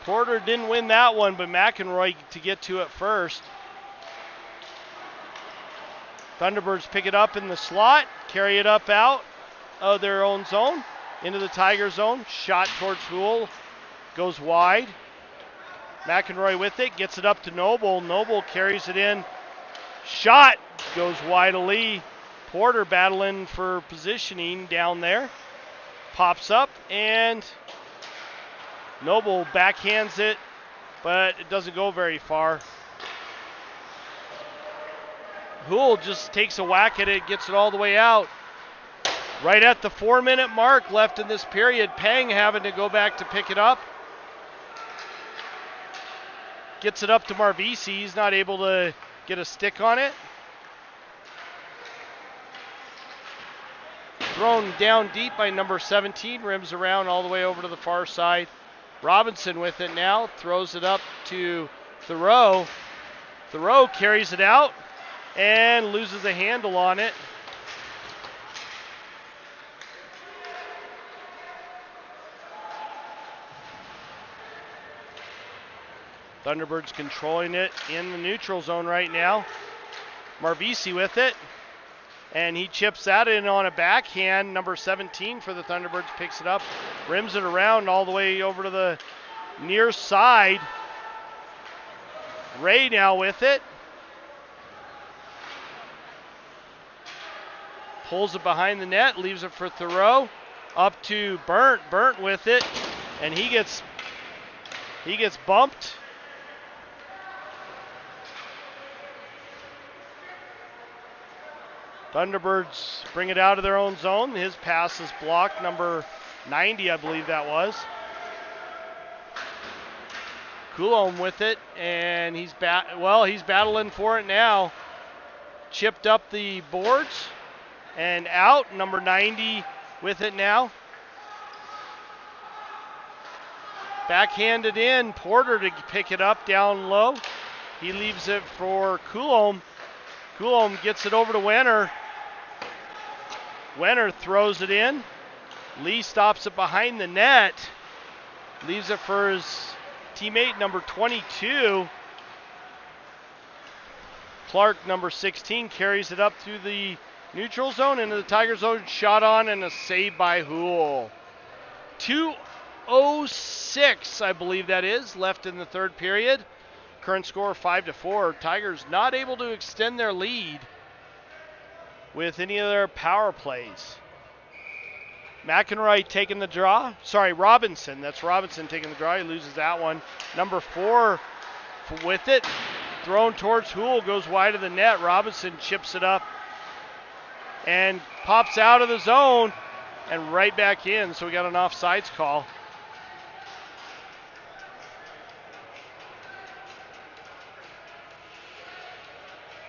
Porter didn't win that one, but McEnroy to get to it first. Thunderbirds pick it up in the slot, carry it up out of their own zone, into the Tiger zone. Shot towards Hool, goes wide. McEnroy with it, gets it up to Noble. Noble carries it in. Shot goes wide of Lee. Porter battling for positioning down there. Pops up, and Noble backhands it, but it doesn't go very far. Hool just takes a whack at it, gets it all the way out. Right at the 4-minute mark left in this period, Pang having to go back to pick it up. Gets it up to Marvisi. He's not able to get a stick on it. Thrown down deep by number 17, rims around all the way over to the far side. Robinson with it now, throws it up to Thoreau. Thoreau carries it out and loses a handle on it. Thunderbirds controlling it in the neutral zone right now. Marvisi with it, and he chips that in on a backhand. Number 17 for the Thunderbirds picks it up, rims it around all the way over to the near side. Ray now with it. Pulls it behind the net, leaves it for Thoreau. Up to Burnt. Burnt with it, and he gets bumped. Thunderbirds bring it out of their own zone. His pass is blocked. Number 90, I believe that was. Coulomb with it, and he's battling for it now. Chipped up the boards and out. Number 90 with it now. Backhanded in. Porter to pick it up down low. He leaves it for Coulomb. Coulomb gets it over to Wenner. Wenner throws it in. Lee stops it behind the net. Leaves it for his teammate, number 22. Clark, number 16, carries it up through the neutral zone into the Tiger zone. Shot on and a save by Hool. 2:06, I believe that is, left in the third period. Current score 5-4. Tigers not able to extend their lead with any of their power plays. McEnroy taking the draw. Sorry, Robinson. That's Robinson taking the draw. He loses that one. Number 4 with it. Thrown towards Hool. Goes wide of the net. Robinson chips it up and pops out of the zone and right back in. So we got an offsides call.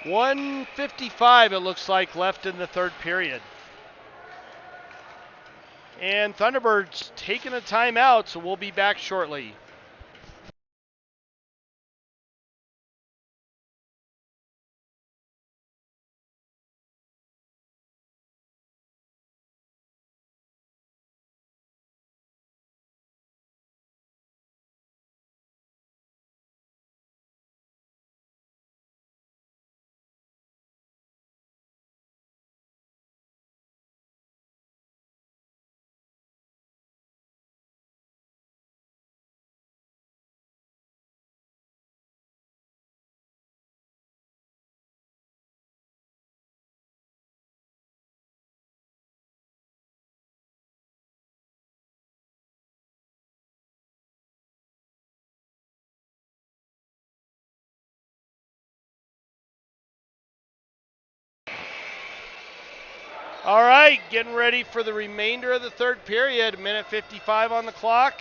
.155 it looks like left in the third period. And Thunderbirds taking a timeout, so we'll be back shortly. All right, getting ready for the remainder of the third period. 1:55 on the clock.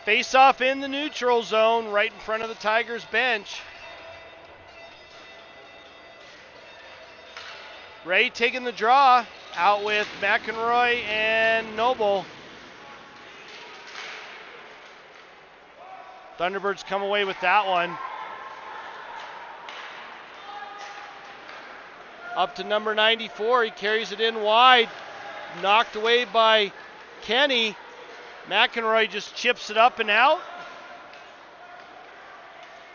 Face off in the neutral zone right in front of the Tigers bench. Ray taking the draw out with McEnroy and Noble. Thunderbirds come away with that one. Up to number 94, he carries it in wide. Knocked away by Kenny. McEnroy just chips it up and out.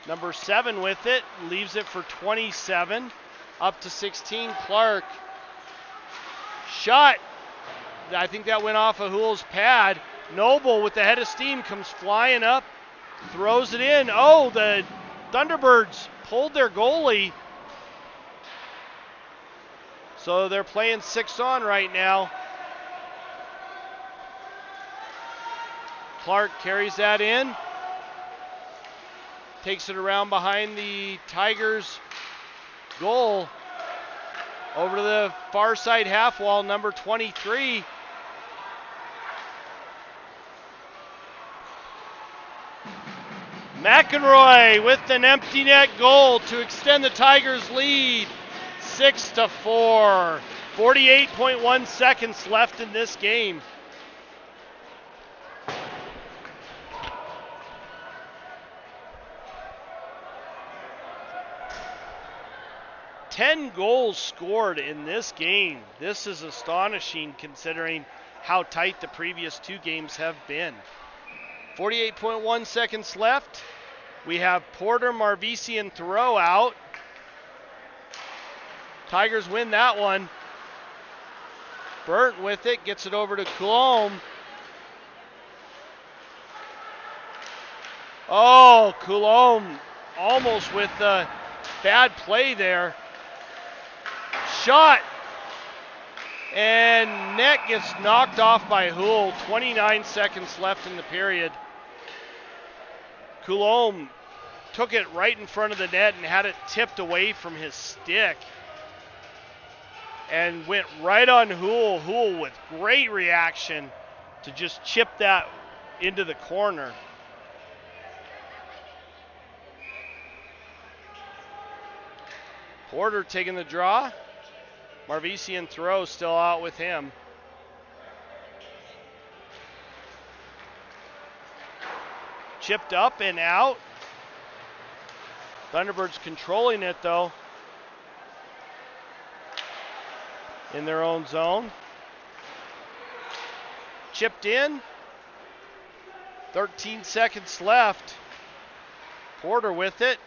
Number 7 with it, leaves it for 27. Up to 16, Clark. Shot. I think that went off of Hool's pad. Noble with the head of steam comes flying up, throws it in. Oh, the Thunderbirds pulled their goalie. So they're playing 6 on right now. Clark carries that in. Takes it around behind the Tigers goal. Over to the far side half wall, number 23. McEnroy with an empty net goal to extend the Tigers' lead. 6-4. 48.1 seconds left in this game. Ten goals scored in this game. This is astonishing considering how tight the previous 2 games have been. 48.1 seconds left. We have Porter, Marvisi, and Thoreau out. Tigers win that one. Burnt with it, gets it over to Coulombe. Oh, Coulombe almost with the bad play there. Shot. And net gets knocked off by Hool. 29 seconds left in the period. Coulombe took it right in front of the net and had it tipped away from his stick. And went right on Hool. Hool with great reaction to just chip that into the corner. Porter taking the draw. Marvisi and Thoreau still out with him. Chipped up and out. Thunderbirds controlling it though. In their own zone. Chipped in. 13 seconds left. Porter with it.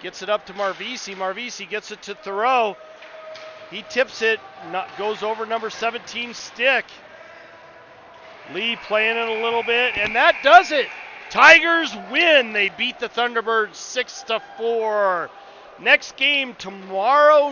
Gets it up to Marvisi. Marvisi gets it to Thoreau. He tips it, goes over number 17 stick. Lee playing it a little bit, and that does it. Tigers win. They beat the Thunderbirds 6-4. Next game tomorrow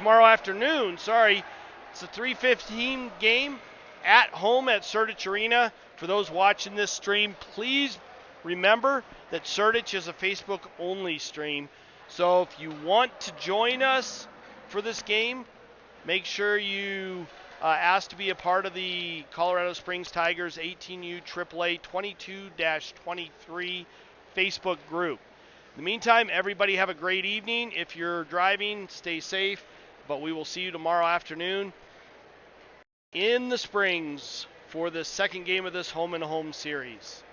afternoon, sorry. It's a 3:15 game at home at Sertich Arena. For those watching this stream, please remember that Sertich is a Facebook-only stream. So if you want to join us for this game, make sure you ask to be a part of the Colorado Springs Tigers 18U AAA 22-23 Facebook group. In the meantime, everybody have a great evening. If you're driving, stay safe, but we will see you tomorrow afternoon in the Springs for the second game of this home-and-home series.